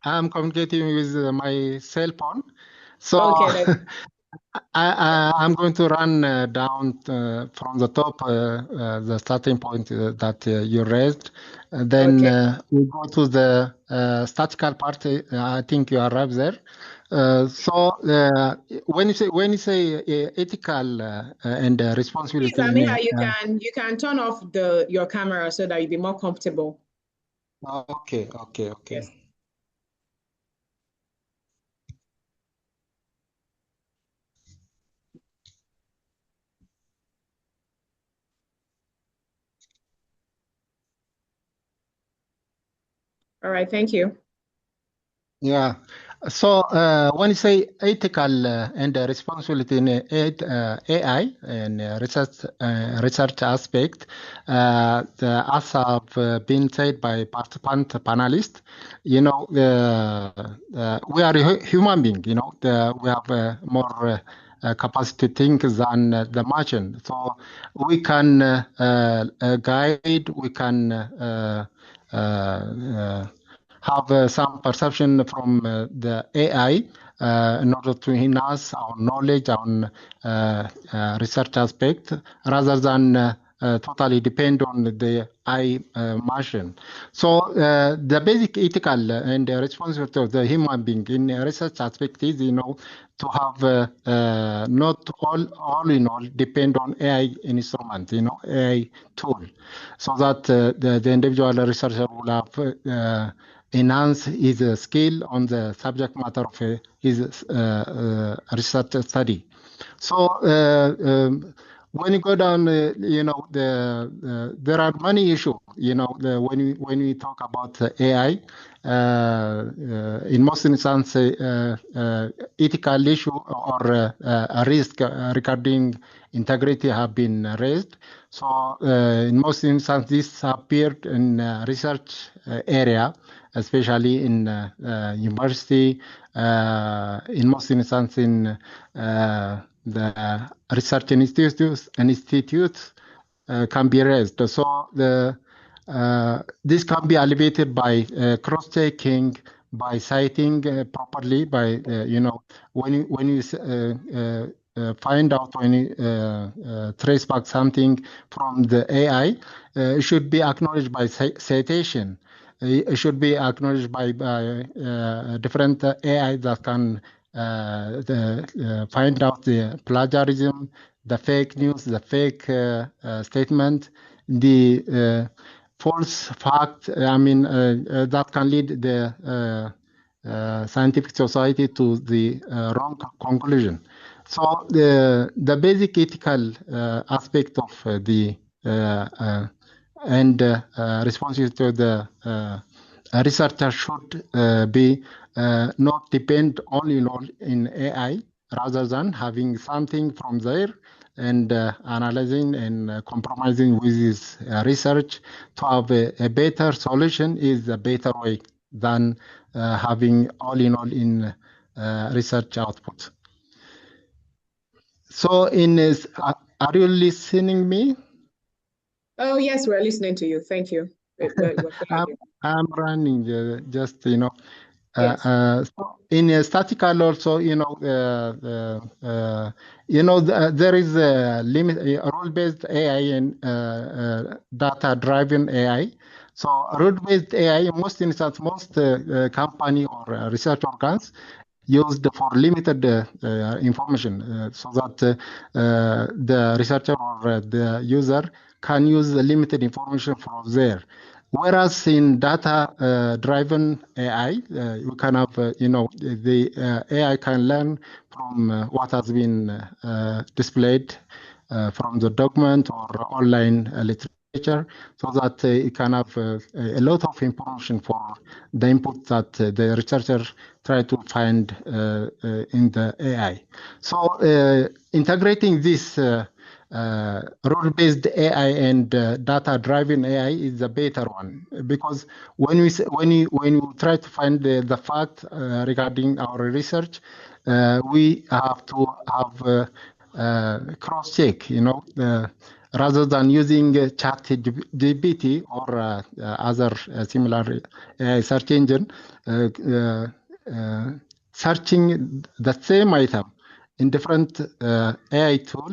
I'm communicating with my cell phone. So okay, I'm going to run down from the top, the starting point that you raised. Then we go to the statistical part. I think you arrived there. So when you say ethical and responsibility, please, Amina, you can turn off your camera so that you'll be more comfortable. Okay. Yes. All right, thank you. Yeah. So when you say ethical and responsibility in AI and research aspect, as have been said by participant panelists, we are a human being. We have more capacity to think than the machine. So we can guide, we can have some perception from the AI in order to enhance our knowledge on research aspect, rather than totally depend on the AI machine. So the basic ethical and responsibility of the human being in research aspect is, to have not all in all depend on AI instrument, AI tool, so that the individual researcher will have enhance his skill on the subject matter of his research study. So when you go down, there are many issues. When we talk about AI, in most instances, ethical issue or a risk regarding integrity have been raised. So in most instances, this appeared in research area, especially in university, in most instances in the research institutes can be raised. So this can be alleviated by cross-checking, by citing properly, by when you find out, when you trace back something from the AI, it should be acknowledged by citation. It should be acknowledged by different AI that can find out the plagiarism, the fake news, the fake statement, the false fact. That can lead the scientific society to the wrong conclusion. So the basic ethical aspect of the and responses to the researcher should be not depend only in AI, rather than having something from there and analyzing and compromising with his research to have a better solution is a better way than having all in research output. So are you listening me? Oh, yes, we're listening to you. Thank you. I'm running just, Yes. so in statistical also, there is a limit, rule-based AI and data-driven AI. So rule-based AI, in most instances, most company or research organs used for limited information, so that the researcher or the user can use the limited information from there. Whereas in data-driven AI, you can have, the AI can learn from what has been displayed from the document or online literature, so that it can have a lot of information for the input that the researcher try to find in the AI. So integrating this rule-based AI and data-driven AI is a better one, because when you try to find the fact regarding our research, we have to have cross-check, rather than using ChatGPT or other similar search engine, searching the same item in different AI tool,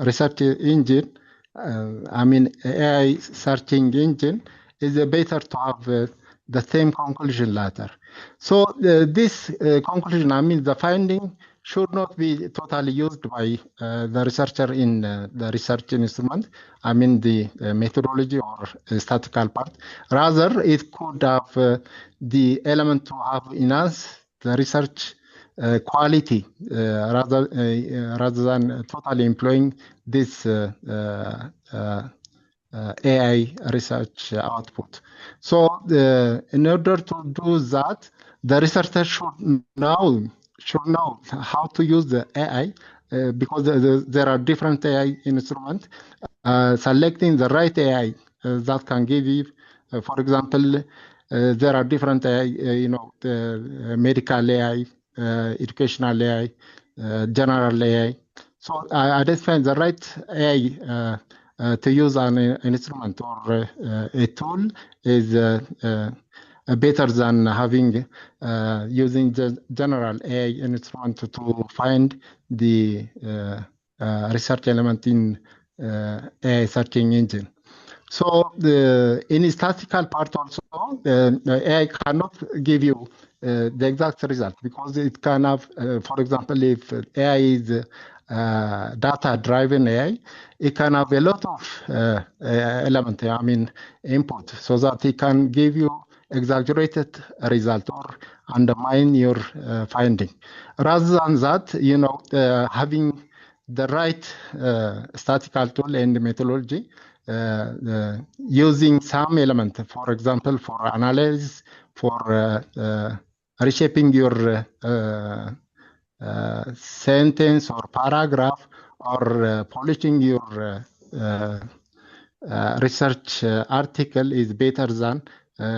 research engine, AI searching engine is better to have the same conclusion later. So this conclusion, the finding should not be totally used by the researcher in the research instrument, the methodology or statistical part. Rather, it could have the element to have enhance the research quality rather than totally employing this AI research output. So in order to do that, the researcher should know how to use the AI, because there are different AI instruments. Selecting the right AI that can give you, for example, there are different AI, medical AI, educational AI, general AI. So identifying the right AI to use an instrument or a tool is better than having using the general AI instrument to find the research element in AI searching engine. So in statistical part also, the AI cannot give you the exact result, because it can have, for example, if AI is data-driven AI, it can have a lot of elements, input, so that it can give you exaggerated result or undermine your finding. Rather than that, having the right statistical tool and methodology using some element, for example, for analysis, for reshaping your sentence or paragraph, or polishing your research article is better than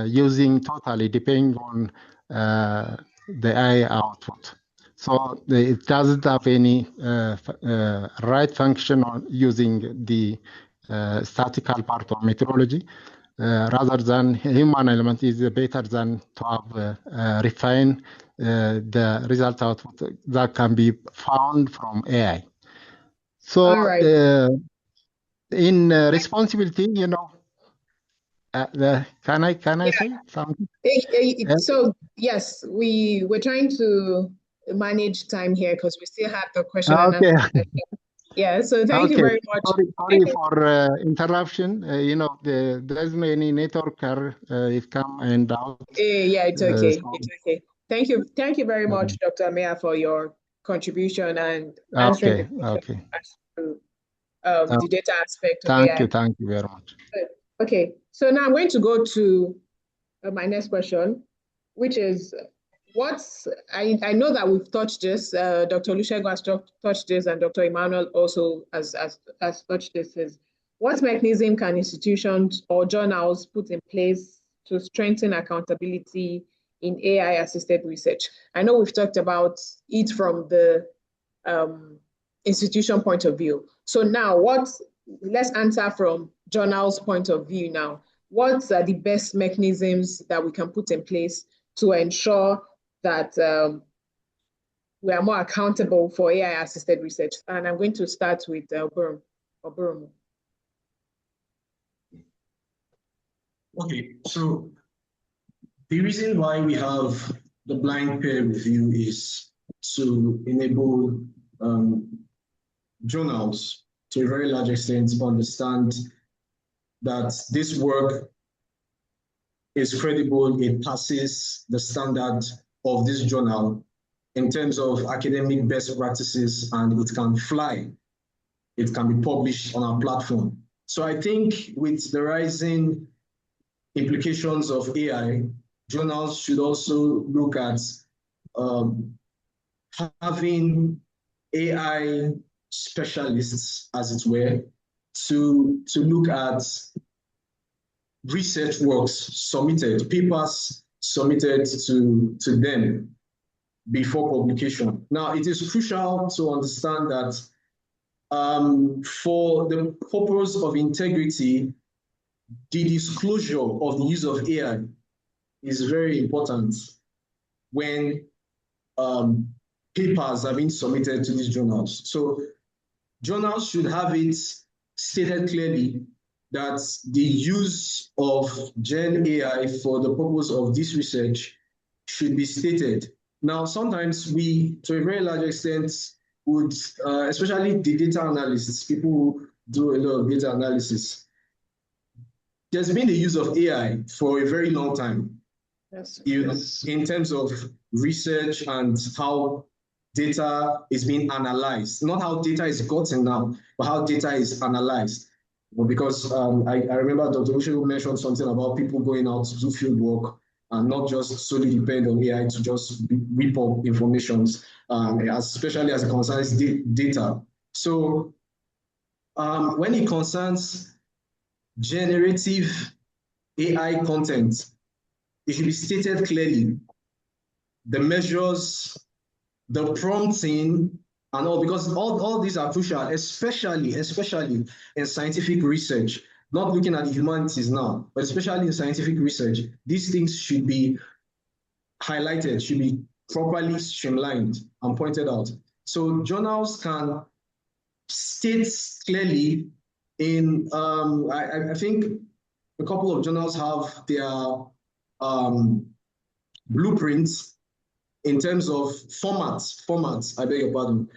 using totally depending on the AI output. So it doesn't have any right function on using the statistical part of methodology. Rather than human element is better than to have refine the result output that can be found from AI. So All right. in responsibility, you know, can I say something? So yes, we're trying to manage time here because we still have the question and Okay. answer session. Yeah, so thank you very much. Sorry for interruption. You know, there's many network it come and out. Yeah, it's okay. So, It's okay. Thank you very much, Dr. Amea, for your contribution and answering the question as to the data aspect of AI. Thank you very much. Okay, so now I'm going to go to my next question, which is I know that we've touched this, Dr. Olusegun has touched this, and Dr. Emmanuel also has touched this, is what mechanism can institutions or journals put in place to strengthen accountability in AI-assisted research? I know we've talked about it from the institution point of view. So now let's answer from journals' point of view now. What are the best mechanisms that we can put in place to ensure that we are more accountable for AI-assisted research? And I'm going to start with Oburum. Okay, so the reason why we have the blind peer review is to enable journals to a very large extent understand that this work is credible, it passes the standard of this journal in terms of academic best practices, and it can fly. It can be published on our platform. So I think with the rising implications of AI, journals should also look at having AI specialists, as it were, to look at research works submitted, papers submitted to them before publication. Now, it is crucial to understand that for the purpose of integrity, the disclosure of the use of AI is very important when papers are being submitted to these journals. So journals should have it stated clearly that the use of Gen AI for the purpose of this research should be stated. Now, sometimes we, to a very large extent, would, especially the data analysts, people who do a lot of data analysis, there's been the use of AI for a very long time. Yes. In terms of research and how data is being analyzed, not how data is gotten now, but how data is analyzed. Well, because I remember Dr. Olusegun mentioned something about people going out to do field work and not just solely depend on AI to just whip up information, especially as it concerns data. So when it concerns generative AI content, it should be stated clearly the measures, the prompting, and all, because all these are crucial, especially in scientific research, not looking at the humanities now, but especially in scientific research. These things should be highlighted, should be properly streamlined and pointed out. So journals can state clearly in, I think a couple of journals have their blueprints in terms of formats, I beg your pardon,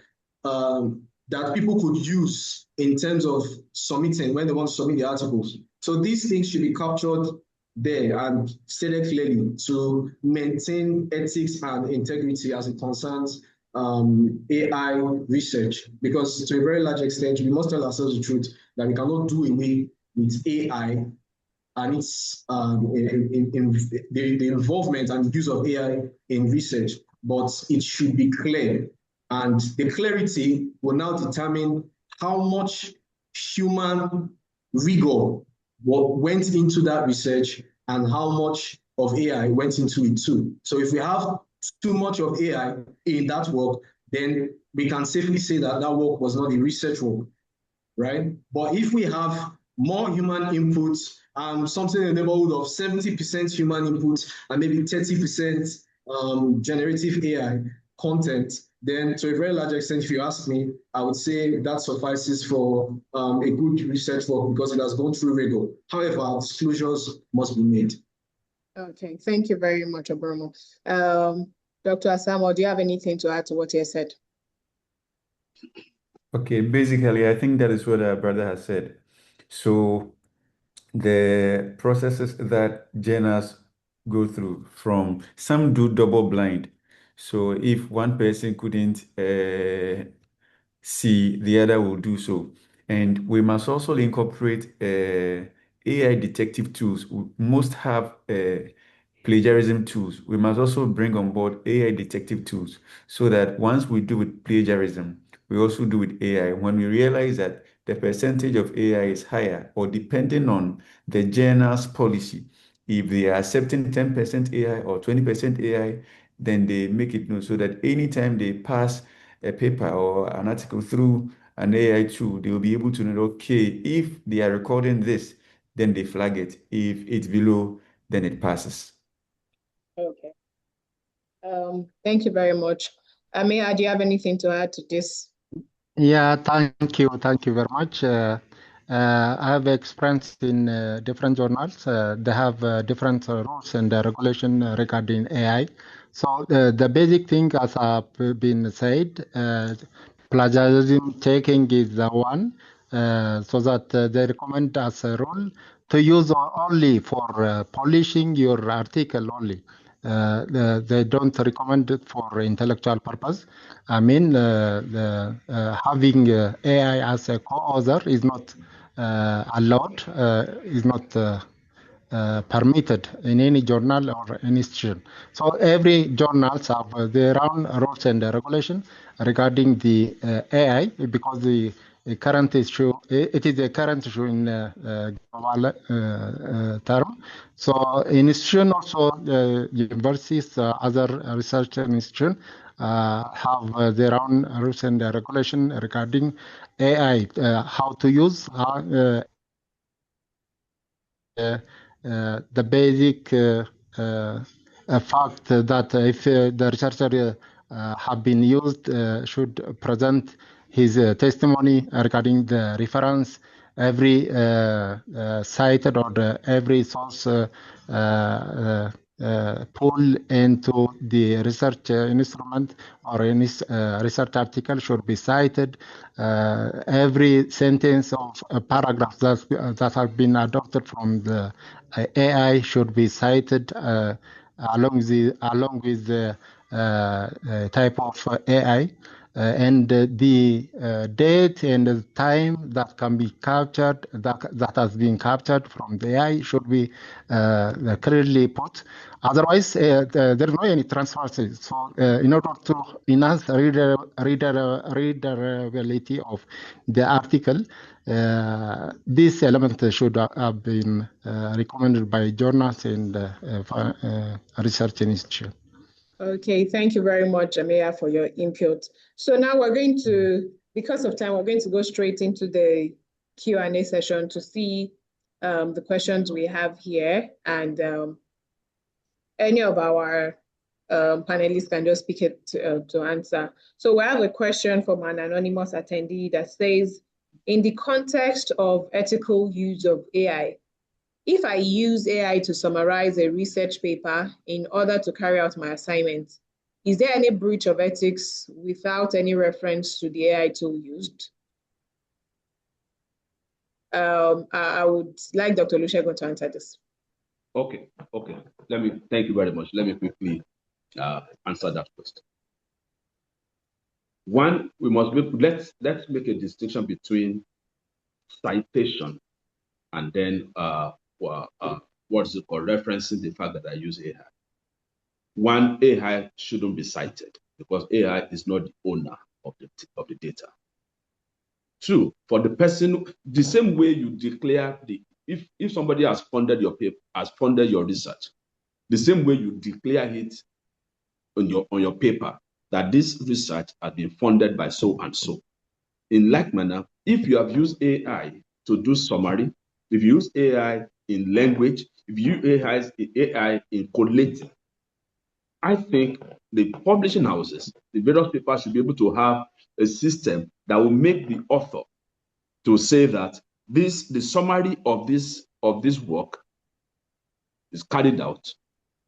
that people could use in terms of submitting when they want to submit the articles. So these things should be captured there and stated clearly to maintain ethics and integrity as it concerns AI research, because to a very large extent, we must tell ourselves the truth that we cannot do away with AI and its the involvement and use of AI in research, but it should be clear. And the clarity will now determine how much human rigor went into that research and how much of AI went into it too. So if we have too much of AI in that work, then we can safely say that that work was not a research work, right? But if we have more human input, something in the neighborhood of 70% human input and maybe 30% generative AI content, then to a very large extent, if you ask me, I would say that suffices for a good research work because it has gone through rigor. However, disclosures must be made. Okay, thank you very much, Obromo. Dr. Asamo, do you have anything to add to what you said? Okay, basically, I think that is what our brother has said. So the processes that journals go through, from some do double blind. So if one person couldn't see, the other will do so. And we must also incorporate AI detective tools. We must have plagiarism tools. We must also bring on board AI detective tools so that once we do with plagiarism, we also do with AI. When we realize that the percentage of AI is higher, or depending on the journal's policy, if they are accepting 10% AI or 20% AI, then they make it known so that anytime they pass a paper or an article through an AI tool, they will be able to know, okay, if they are recording this, then they flag it. If it's below, then it passes. Okay. Thank you very much. Amir, do you have anything to add to this? Yeah, thank you very much. I have experience in different journals. They have different rules and regulation regarding AI. So the basic thing, as have been said, plagiarism taking is the one, so that they recommend as a rule to use only for polishing your article only. They don't recommend it for intellectual purpose. I mean, having AI as a co-author is not allowed, is not permitted in any journal or any institution. So every journals have their own rules and regulation regarding the AI, because the current issue, it is a current issue in global term. So institution also, universities, other research institution have their own rules and regulation regarding AI, how to use, the basic fact that if the researcher have been used, should present his testimony regarding the reference, every cited or every source pull into the research instrument or any research article should be cited. Every sentence of a paragraph that have been adopted from the AI should be cited along with the type of AI. And the date and the time that can be captured, that has been captured from the AI, should be clearly put. Otherwise, there is no any transparency. So, in order to enhance readability of the article, this element should have been recommended by journals and research institutions. Okay, thank you very much, Amir, for your input. So now we're going to, because of time, we're going to go straight into the Q&A session to see the questions we have here, and any of our panelists can just pick it to answer. So we have a question from an anonymous attendee that says, in the context of ethical use of AI, if I use AI to summarize a research paper in order to carry out my assignment, is there any breach of ethics without any reference to the AI tool used? I would like Dr. Olusegun to answer this. Okay. Thank you very much. Let me quickly answer that question. One, we must be, let's make a distinction between citation and then what's it called, referencing the fact that I use AI. One, AI shouldn't be cited because AI is not the owner of the data. Two, for the person, the same way you declare if somebody has funded your paper, has funded your research, the same way you declare it on your paper that this research has been funded by so and so. In like manner, if you have used AI to do summary, if you use AI in language, if you use AI in collating, I think the publishing houses, the various papers should be able to have a system that will make the author to say that the summary of this work is carried out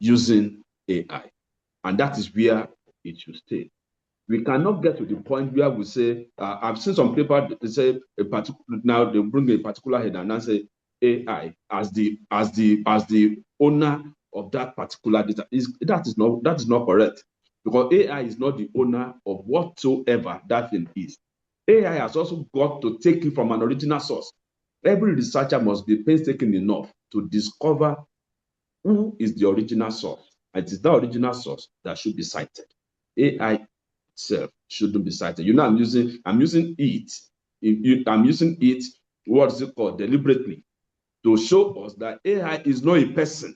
using AI, and that is where it should stay. We cannot get to the point where we say, I've seen some paper they say a particular, now they bring a particular head and then say AI as the owner of that particular data. That is not correct, because AI is not the owner of whatsoever that thing is. AI has also got to take it from an original source. Every researcher must be painstaking enough to discover who is the original source. And it is that original source that should be cited. AI itself shouldn't be cited. You know, I'm using it. I'm using it, what is it called, deliberately, to show us that AI is not a person,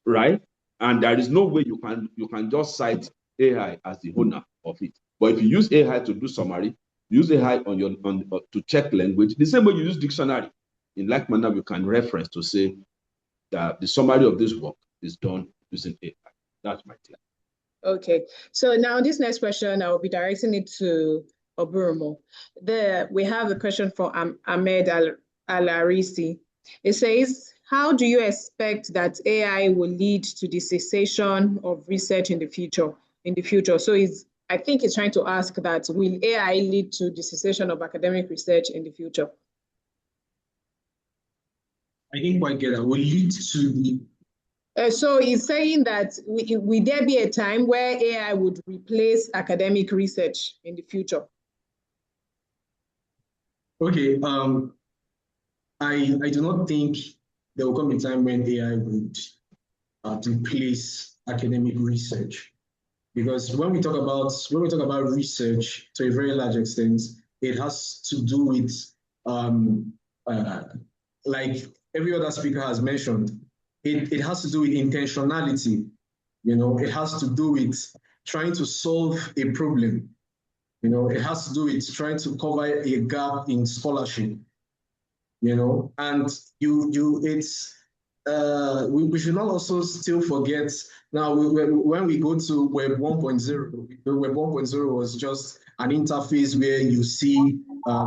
right? And there is no way you can just cite AI as the owner of it. But if you use AI to do summary, use AI to check language, the same way you use dictionary. In like manner, you can reference to say that the summary of this work is done using AI. That's my take. Okay, so now this next question, I will be directing it to Oburumo. We have a question from Ahmed Al-Arisi. It says, how do you expect that AI will lead to the cessation of research in the future? So I think he's trying to ask that, will AI lead to the cessation of academic research in the future? I didn't quite get that. Will lead to the... So he's saying that will there be a time where AI would replace academic research in the future? Okay, I do not think there will come a time when AI would replace academic research, because when we talk about research to a very large extent, it has to do with like every other speaker has mentioned, it has to do with intentionality. You know, it has to do with trying to solve a problem. You know, it has to do with trying to cover a gap in scholarship. You know, and we should not also still forget. Now, when we go to Web 1.0, Web 1.0 was just an interface where you see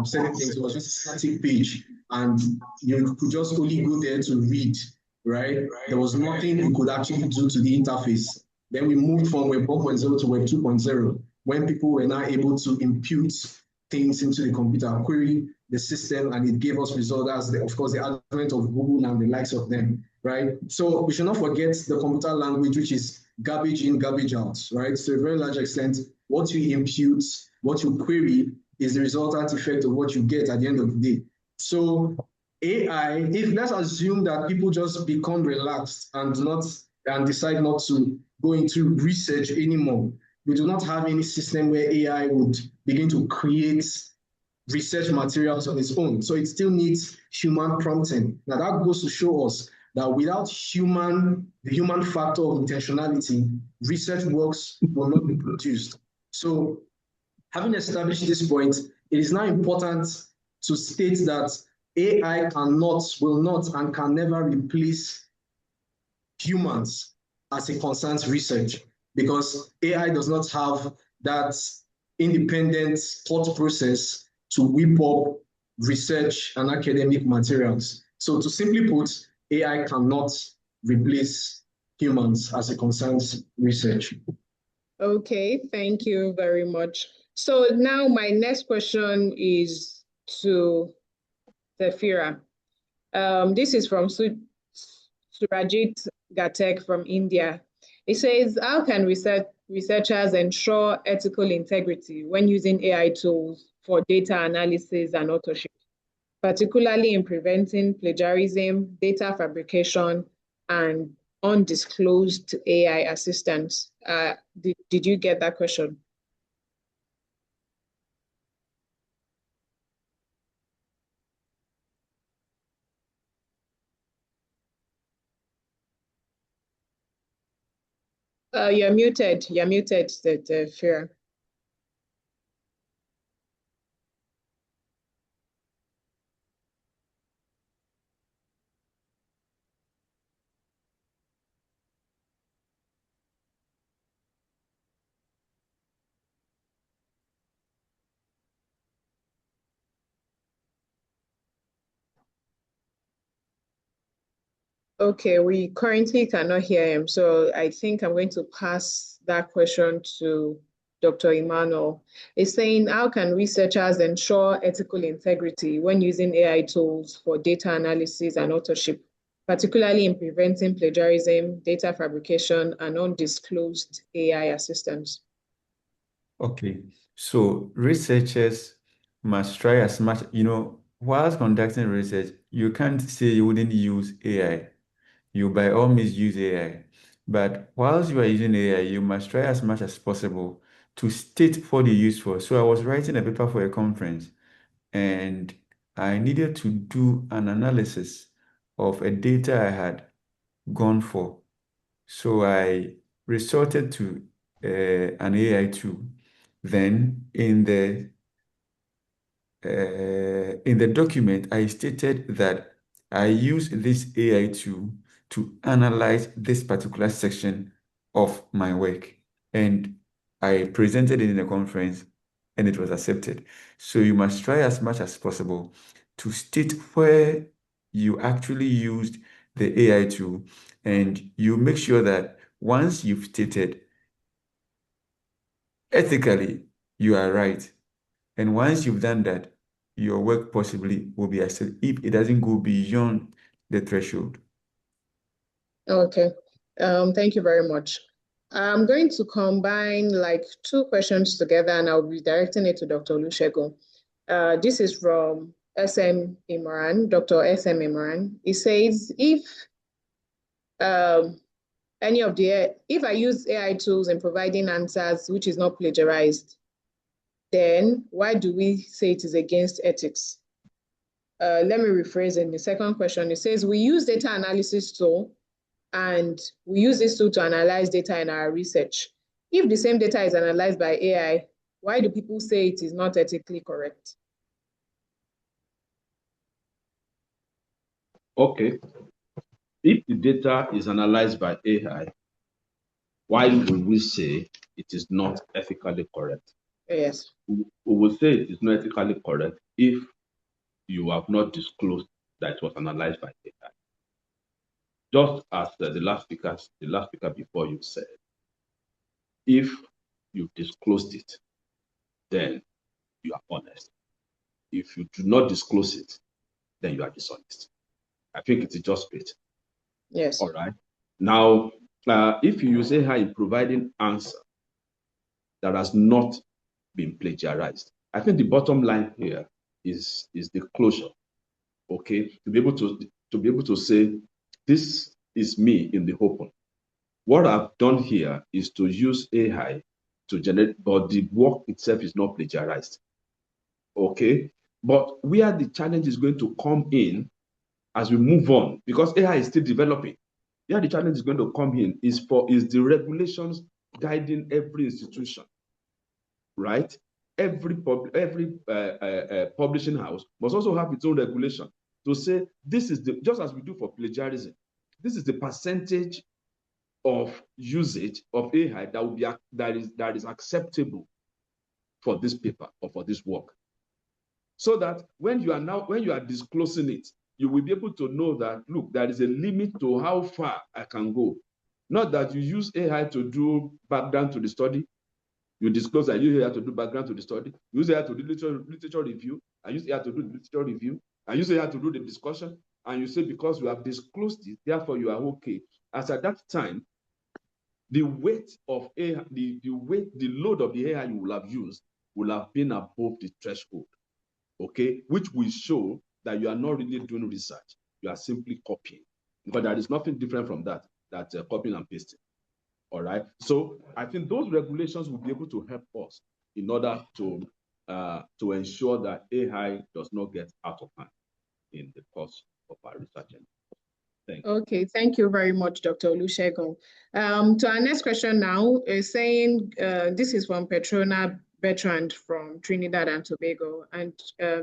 certain things. It was just a static page, and you could just only go there to read, right? There was nothing you could actually do to the interface. Then we moved from Web 1.0 to Web 2.0, when people were now able to impute things into the computer, query the system, and it gave us results. As of course, the advent of Google and the likes of them, right? So we should not forget the computer language, which is garbage in, garbage out, right? So to a very large extent, what you impute, what you query is the resultant effect of what you get at the end of the day. So AI, if let's assume that people just become relaxed and decide not to go into research anymore, we do not have any system where AI would begin to create research materials on its own. So it still needs human prompting. Now that goes to show us that without the human factor of intentionality, research works will not be produced. So having established this point, it is now important to state that AI will not, and can never replace humans as it concerns research, because AI does not have that independent thought process to whip up research and academic materials. So to simply put, AI cannot replace humans as it concerns research. Okay, thank you very much. So now my next question is to Zafira. This is from Surajit Gatek from India. It says, how can researchers ensure ethical integrity when using AI tools for data analysis and authorship, particularly in preventing plagiarism, data fabrication, and undisclosed AI assistance? Did you get that question? You're muted. You're muted, Fira. Okay, we currently cannot hear him, so I think I'm going to pass that question to Dr. Emmanuel. He's saying, how can researchers ensure ethical integrity when using AI tools for data analysis and authorship, particularly in preventing plagiarism, data fabrication, and undisclosed AI assistance? Okay, so researchers must try as much, whilst conducting research, you can't say you wouldn't use AI. You by all means use AI. But whilst you are using AI, you must try as much as possible to state what you use for. So I was writing a paper for a conference and I needed to do an analysis of a data I had gone for. So I resorted to an AI tool. Then in the document, I stated that I use this AI tool to analyze this particular section of my work. And I presented it in a conference and it was accepted. So you must try as much as possible to state where you actually used the AI tool, and you make sure that once you've stated ethically, you are right. And once you've done that, your work possibly will be accepted if it doesn't go beyond the threshold. Okay, thank you very much. I'm going to combine like two questions together and I'll be directing it to Dr. Olusegun. This is from SM Imran, Dr. SM Imran. He says, if I use AI tools in providing answers which is not plagiarized, then why do we say it is against ethics? Let me rephrase in the second question. It says, we use data analysis tool and we use this tool to analyze data in our research. If the same data is analyzed by AI, why do people say it is not ethically correct? Okay. If the data is analyzed by AI, why will we say it is not ethically correct? Yes. We will say it is not ethically correct if you have not disclosed that it was analyzed by AI. Just as the last speaker before you said, if you disclosed it, then you are honest. If you do not disclose it, then you are dishonest. I think it is just straight. Yes. All right. Now, if you use AI in providing answer that has not been plagiarized, I think the bottom line here is the closure. Okay, to be able to say this is me in the open. What I've done here is to use AI to generate, but the work itself is not plagiarized. Okay, but where the challenge is going to come in as we move on, because AI is still developing, where the challenge is going to come in is the regulations guiding every institution, right? Every publishing house must also have its own regulation to say this is just as we do for plagiarism, this is the percentage of usage of AI that is acceptable for this paper or for this work. So that when you are disclosing it, you will be able to know that, look, there is a limit to how far I can go. Not that you use AI to do background to the study. You disclose that you use AI to do background to the study. You use AI to do literature review. I use AI to do the literature review. I use AI to do the discussion. And you say because you have disclosed it, therefore you are okay. As at that time, the weight of AI, the load of the AI you will have used will have been above the threshold, okay, which will show that you are not really doing research. You are simply copying. But there is nothing different from that, copying and pasting. All right. So I think those regulations will be able to help us in order to ensure that AI does not get out of hand in the course of our research. Thank you. Okay, thank you very much, Dr. Olusegun. To our next question now is saying, this is from Petrona Bertrand from Trinidad and Tobago, and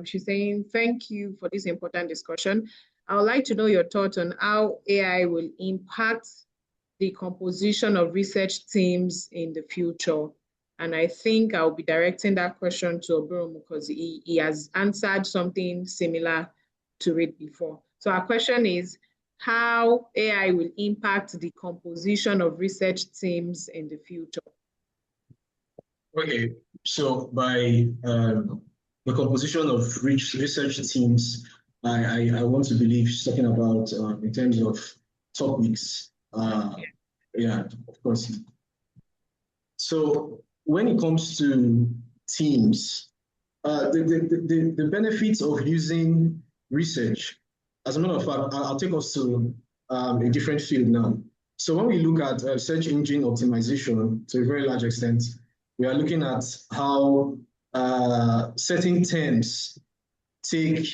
she's saying, thank you for this important discussion. I would like to know your thoughts on how AI will impact the composition of research teams in the future. And I think I'll be directing that question to Obum because he has answered something similar to it before. So our question is, how AI will impact the composition of research teams in the future? Okay, so by the composition of research teams, I want to believe she's talking about in terms of topics. Yeah, of course. So when it comes to teams, the benefits of using research, as a matter of fact, I'll take us to a different field now. So when we look at search engine optimization to a very large extent, we are looking at how certain terms take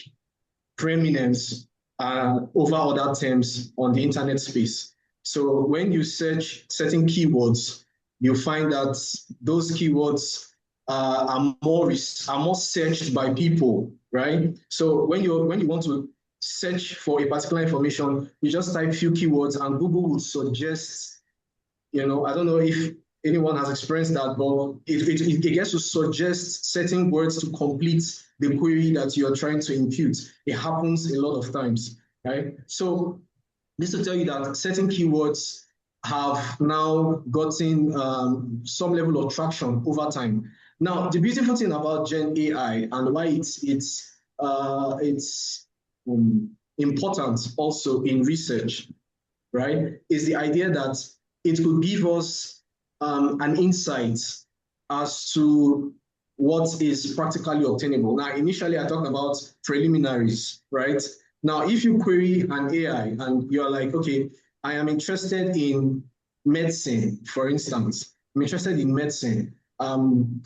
preeminence over other terms on the internet space. So when you search certain keywords, you find that those keywords are more searched by people, right? So when you want to search for a particular information, you just type few keywords and Google would suggest, I don't know if anyone has experienced that, but it gets to suggest certain words to complete the query that you're trying to impute. It happens a lot of times, right? So this to tell you that certain keywords have now gotten some level of traction over time. Now, the beautiful thing about Gen AI and why it's important also in research, right, is the idea that it could give us an insight as to what is practically obtainable. Now, initially, I talked about preliminaries, right? Now, if you query an AI and you're like, okay, I am interested in medicine, for instance. I'm interested in medicine.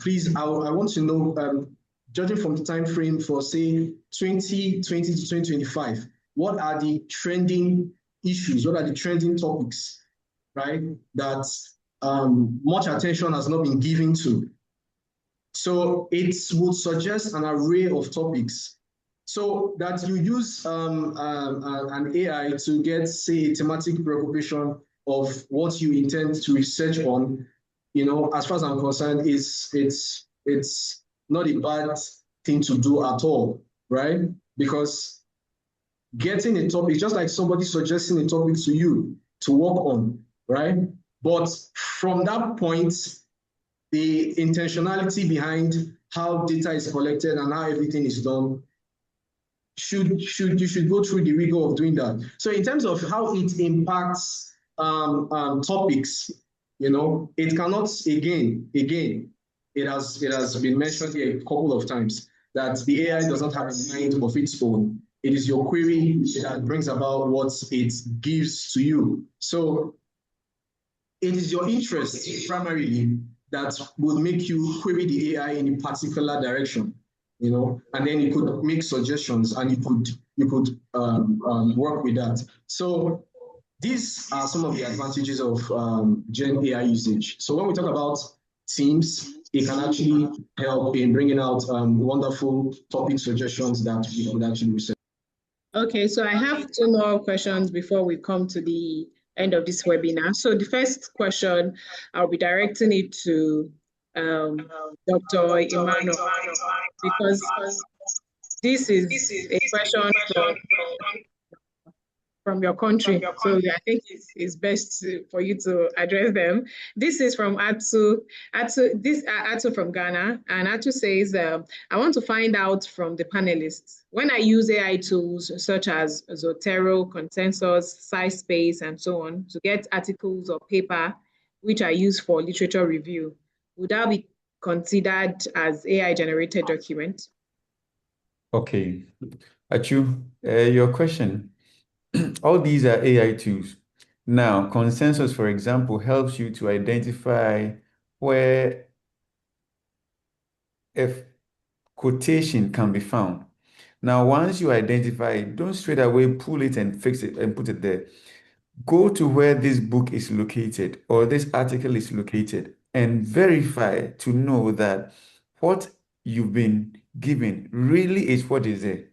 Please, I want to know, judging from the time frame for, say, 2020 to 2025, what are the trending issues? What are the trending topics, right, that much attention has not been given to? So it would suggest an array of topics so that you use an AI to get, say, a thematic preoccupation of what you intend to research on. As far as I'm concerned, it's not a bad thing to do at all, right? Because getting a topic is just like somebody suggesting a topic to you to work on, right? But from that point, the intentionality behind how data is collected and how everything is done you should go through the rigor of doing that. So in terms of how it impacts topics, it cannot, again, it has been mentioned here a couple of times that the AI does not have a mind of its own. It is your query that brings about what it gives to you. So it is your interest primarily that will make you query the AI in a particular direction, and then you could make suggestions and you could work with that. So these are some of the advantages of Gen AI usage. So when we talk about teams, it can actually help in bringing out wonderful topic suggestions that we could actually research. Okay, so I have two more questions before we come to the end of this webinar. So the first question, I'll be directing it to Dr. Emmanuel, because this is a question from your country. So I think it's best for you to address them. This is from Atu from Ghana. And Atu says, I want to find out from the panelists, when I use AI tools such as Zotero, Consensus, SciSpace, and so on to get articles or paper which are used for literature review, would that be considered as AI-generated document? Okay, Achu, your question. All these are AI tools. Now, consensus, for example, helps you to identify where if quotation can be found. Now, once you identify it, don't straight away pull it and fix it and put it there. Go to where this book is located or this article is located and verify to know that what you've been given really is what is there.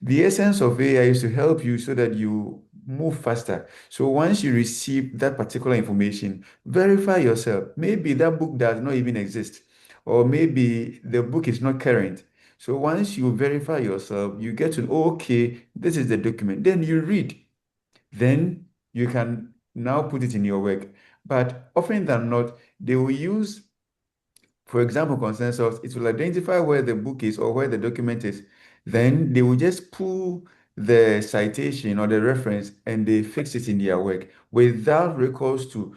The essence of AI is to help you so that you move faster. So once you receive that particular information, verify yourself. Maybe that book does not even exist, or maybe the book is not current. So once you verify yourself, you get to, okay, this is the document. Then you read. Then you can now put it in your work. But often than not, they will use, for example, consensus. It will identify where the book is or where the document is. Then they will just pull the citation or the reference and they fix it in their work without recourse to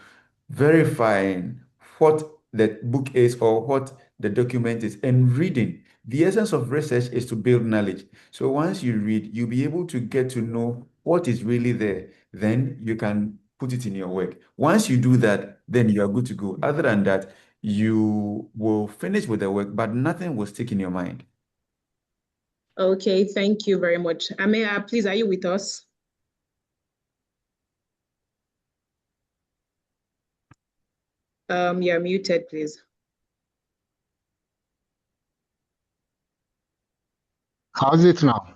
verifying what the book is or what the document is and reading. The essence of research is to build knowledge. So once you read, you'll be able to get to know what is really there. Then you can put it in your work. Once you do that, then you are good to go. Other than that, you will finish with the work, but nothing will stick in your mind. Okay, thank you very much. Amea, please, are you with us? You're muted, please. How's it now?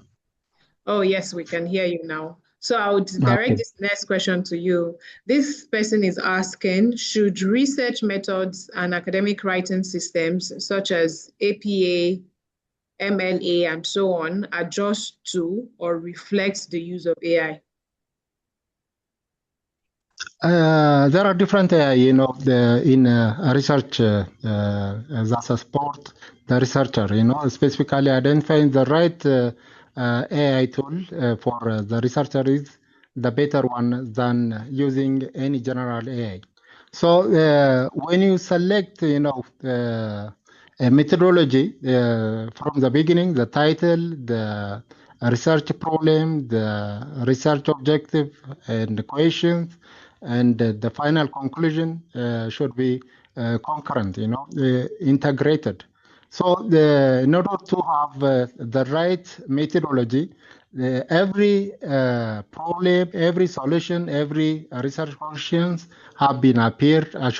Oh, yes, we can hear you now. So I would direct Okay. this next question to you. This person is asking, should research methods and academic writing systems such as APA, MLA, and so on adjust to or reflect the use of AI? There are different, in research that support the researcher, specifically identifying the right AI tool for the researcher is the better one than using any general AI. So when you select, a methodology from the beginning, the title, the research problem, the research objective, and the questions, and the final conclusion should be concurrent, integrated. So in order to have the right methodology, every problem, every solution, every research questions should have been appeared on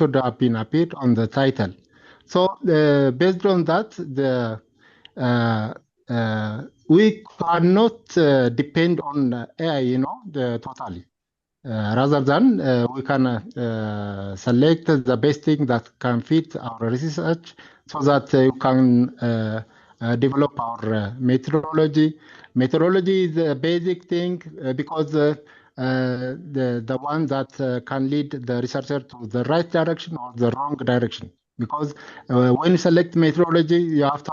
the title. So based on that, we cannot depend on AI, totally. Rather than we can select the best thing that can fit our research so that you can develop our methodology. Methodology is a basic thing because the one that can lead the researcher to the right direction or the wrong direction. Because when you select methodology, you have to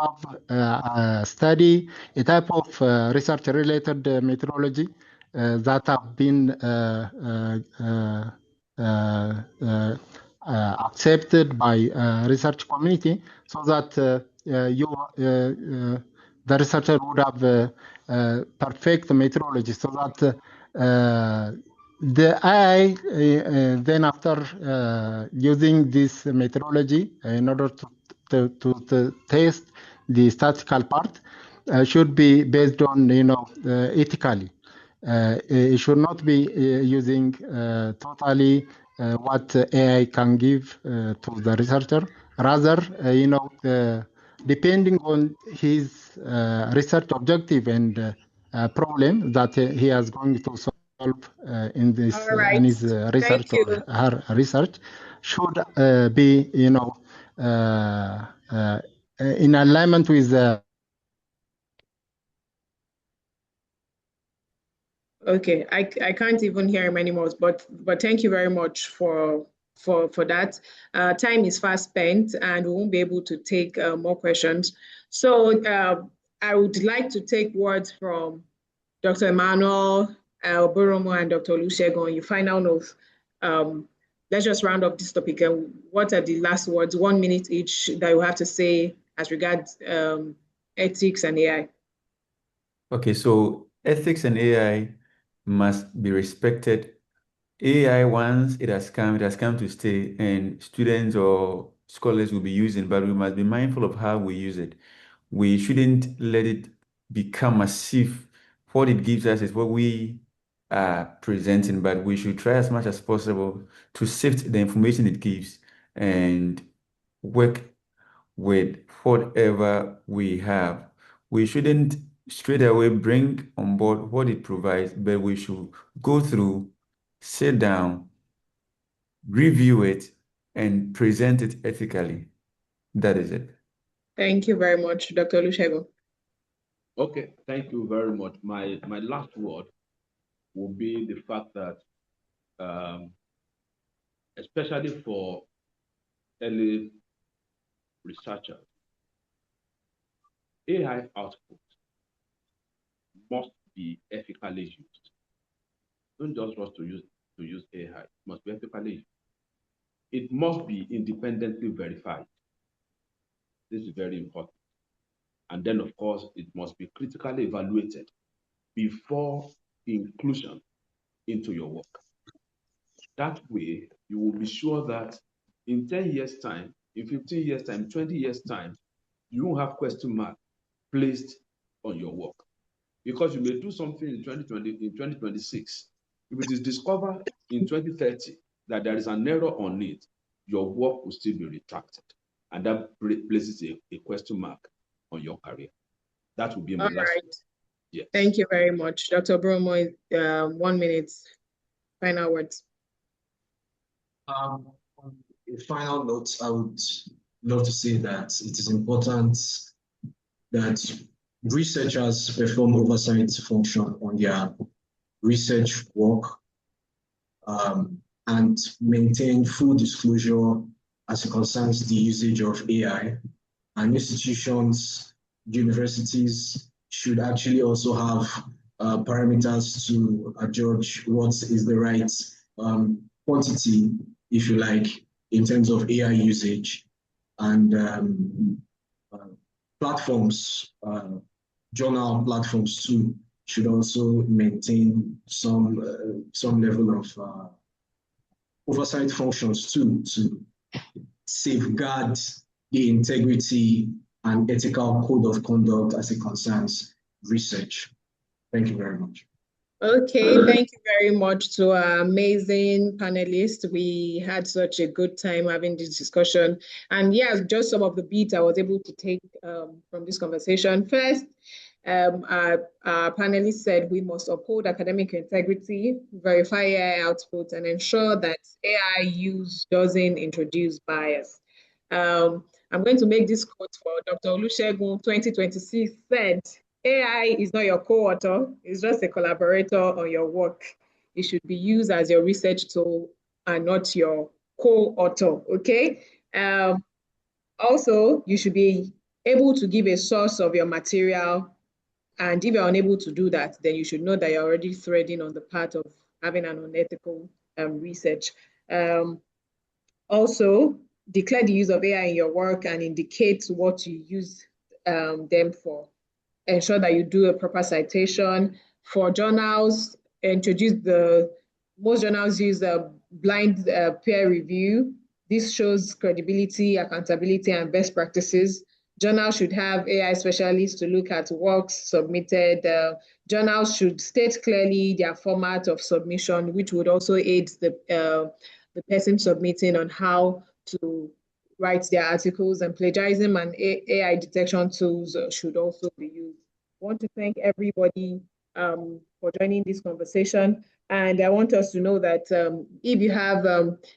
have study a type of research-related methodology that have been accepted by research community, so that the researcher would have perfect methodology, so that the AI then after using this methodology in order to test the statistical part should be based on ethically. It should not be using totally what AI can give to the researcher. Rather, depending on his research objective and problem that he is going to solve in this All right. in his research Thank you. or her research, should be in alignment with Okay, I can't even hear him anymore, but thank you very much for that. Time is fast spent and we won't be able to take more questions. So I would like to take words from Dr. Emmanuel, Boromo, and Dr. Olusegun on your final notes let's just round up this topic. And what are the last words, 1 minute each, that you have to say as regards ethics and AI? Okay, so ethics and AI must be respected. AI, once it has come to stay, and students or scholars will be using, but we must be mindful of how we use it. We shouldn't let it become as if what it gives us is what we are presenting, but we should try as much as possible to sift the information it gives and work with whatever we have. We shouldn't straight away bring on board what it provides, but we should go through, sit down, review it, and present it ethically. That is it. Thank you very much, Dr. Olusegun. Okay, thank you very much. My last word will be the fact that, especially for early researchers, AI output must be ethically used. Don't just rush to use AI. It must be ethically used. It must be independently verified. This is very important. And then, of course, it must be critically evaluated before inclusion into your work. That way, you will be sure that in 10 years' time, in 15 years' time, 20 years' time, you won't have question mark placed on your work. Because you may do something in 2026. If it is discovered in 2030 that there is an error on it, your work will still be retracted. And that places a question mark on your career. That will be my All last right. word. Yes. Thank you very much. Dr. Bromo, 1 minute, final words. On a final note, I would love to say that it is important that researchers perform oversight function on their research work and maintain full disclosure as it concerns the usage of AI. And institutions, universities should actually also have parameters to judge what is the right quantity, if you like, in terms of AI usage. And platforms, journal platforms too, should also maintain some level of oversight functions too, to safeguard the integrity and ethical code of conduct as it concerns research. Thank you very much. Okay, thank you very much to our amazing panelists. We had such a good time having this discussion. And yeah, just some of the beats I was able to take from this conversation. First, our panelists said we must uphold academic integrity, verify AI output, and ensure that AI use doesn't introduce bias. I'm going to make this quote for Dr. Olusegun, 2026 said, AI is not your co-author, it's just a collaborator on your work. It should be used as your research tool and not your co-author, okay? Also, you should be able to give a source of your material, and if you're unable to do that, then you should know that you're already treading on the path of having an unethical research. Also, declare the use of AI in your work and indicate what you use them for. Ensure that you do a proper citation. For journals, most journals use a blind peer review. This shows credibility, accountability, and best practices. Journals should have AI specialists to look at works submitted. Journals should state clearly their format of submission, which would also aid the person submitting on how to write their articles, and plagiarism and AI detection tools should also be used. I want to thank everybody for joining this conversation. And I want us to know that if you have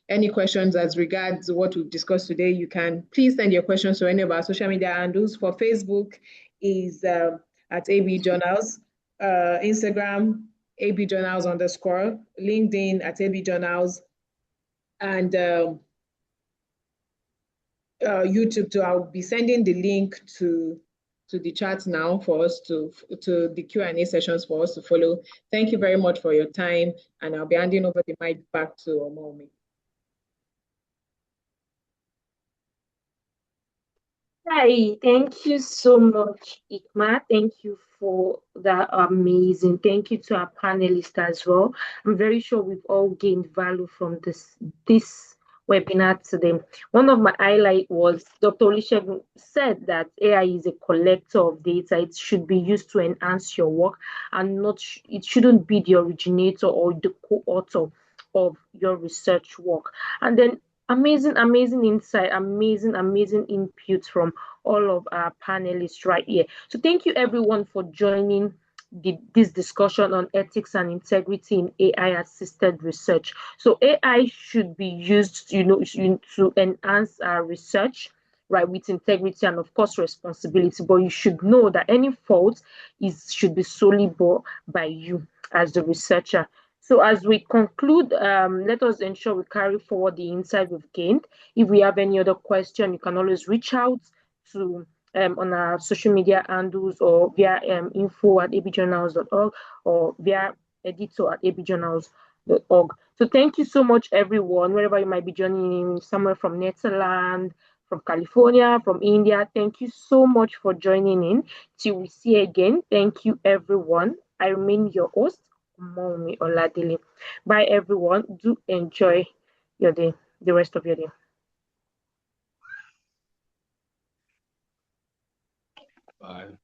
any questions as regards what we've discussed today, you can please send your questions to any of our social media handles. For Facebook is at AB Journals, Instagram, AB Journals _, LinkedIn at AB Journals, and YouTube too. I'll be sending the link to the chat now for us to the Q&A sessions for us to follow. Thank you very much for your time, and I'll be handing over the mic back to Omomi. Hi, thank you so much, Ikma. Thank you for that amazing. Thank you to our panelists as well. I'm very sure we've all gained value from this webinar today. One of my highlight was Dr. Olusegun said that AI is a collector of data. It should be used to enhance your work and not it shouldn't be the originator or the co-author of your research work. And then amazing insight, amazing input from all of our panelists right here. So thank you everyone for joining this discussion on ethics and integrity in AI assisted research. So AI should be used, to enhance our research, right, with integrity and of course responsibility. But you should know that any fault should be solely bore by you as the researcher. So as we conclude, let us ensure we carry forward the insight we've gained. If we have any other question, you can always reach out to on our social media handles or via info@abjournals.org or via editor@abjournals.org. So thank you so much, everyone, wherever you might be joining in, somewhere from Netherlands, from California, from India. Thank you so much for joining in. Till we see you again. Thank you, everyone. I remain your host, Mommy Oladile. Bye, everyone. Do enjoy your day, the rest of your day. Bye.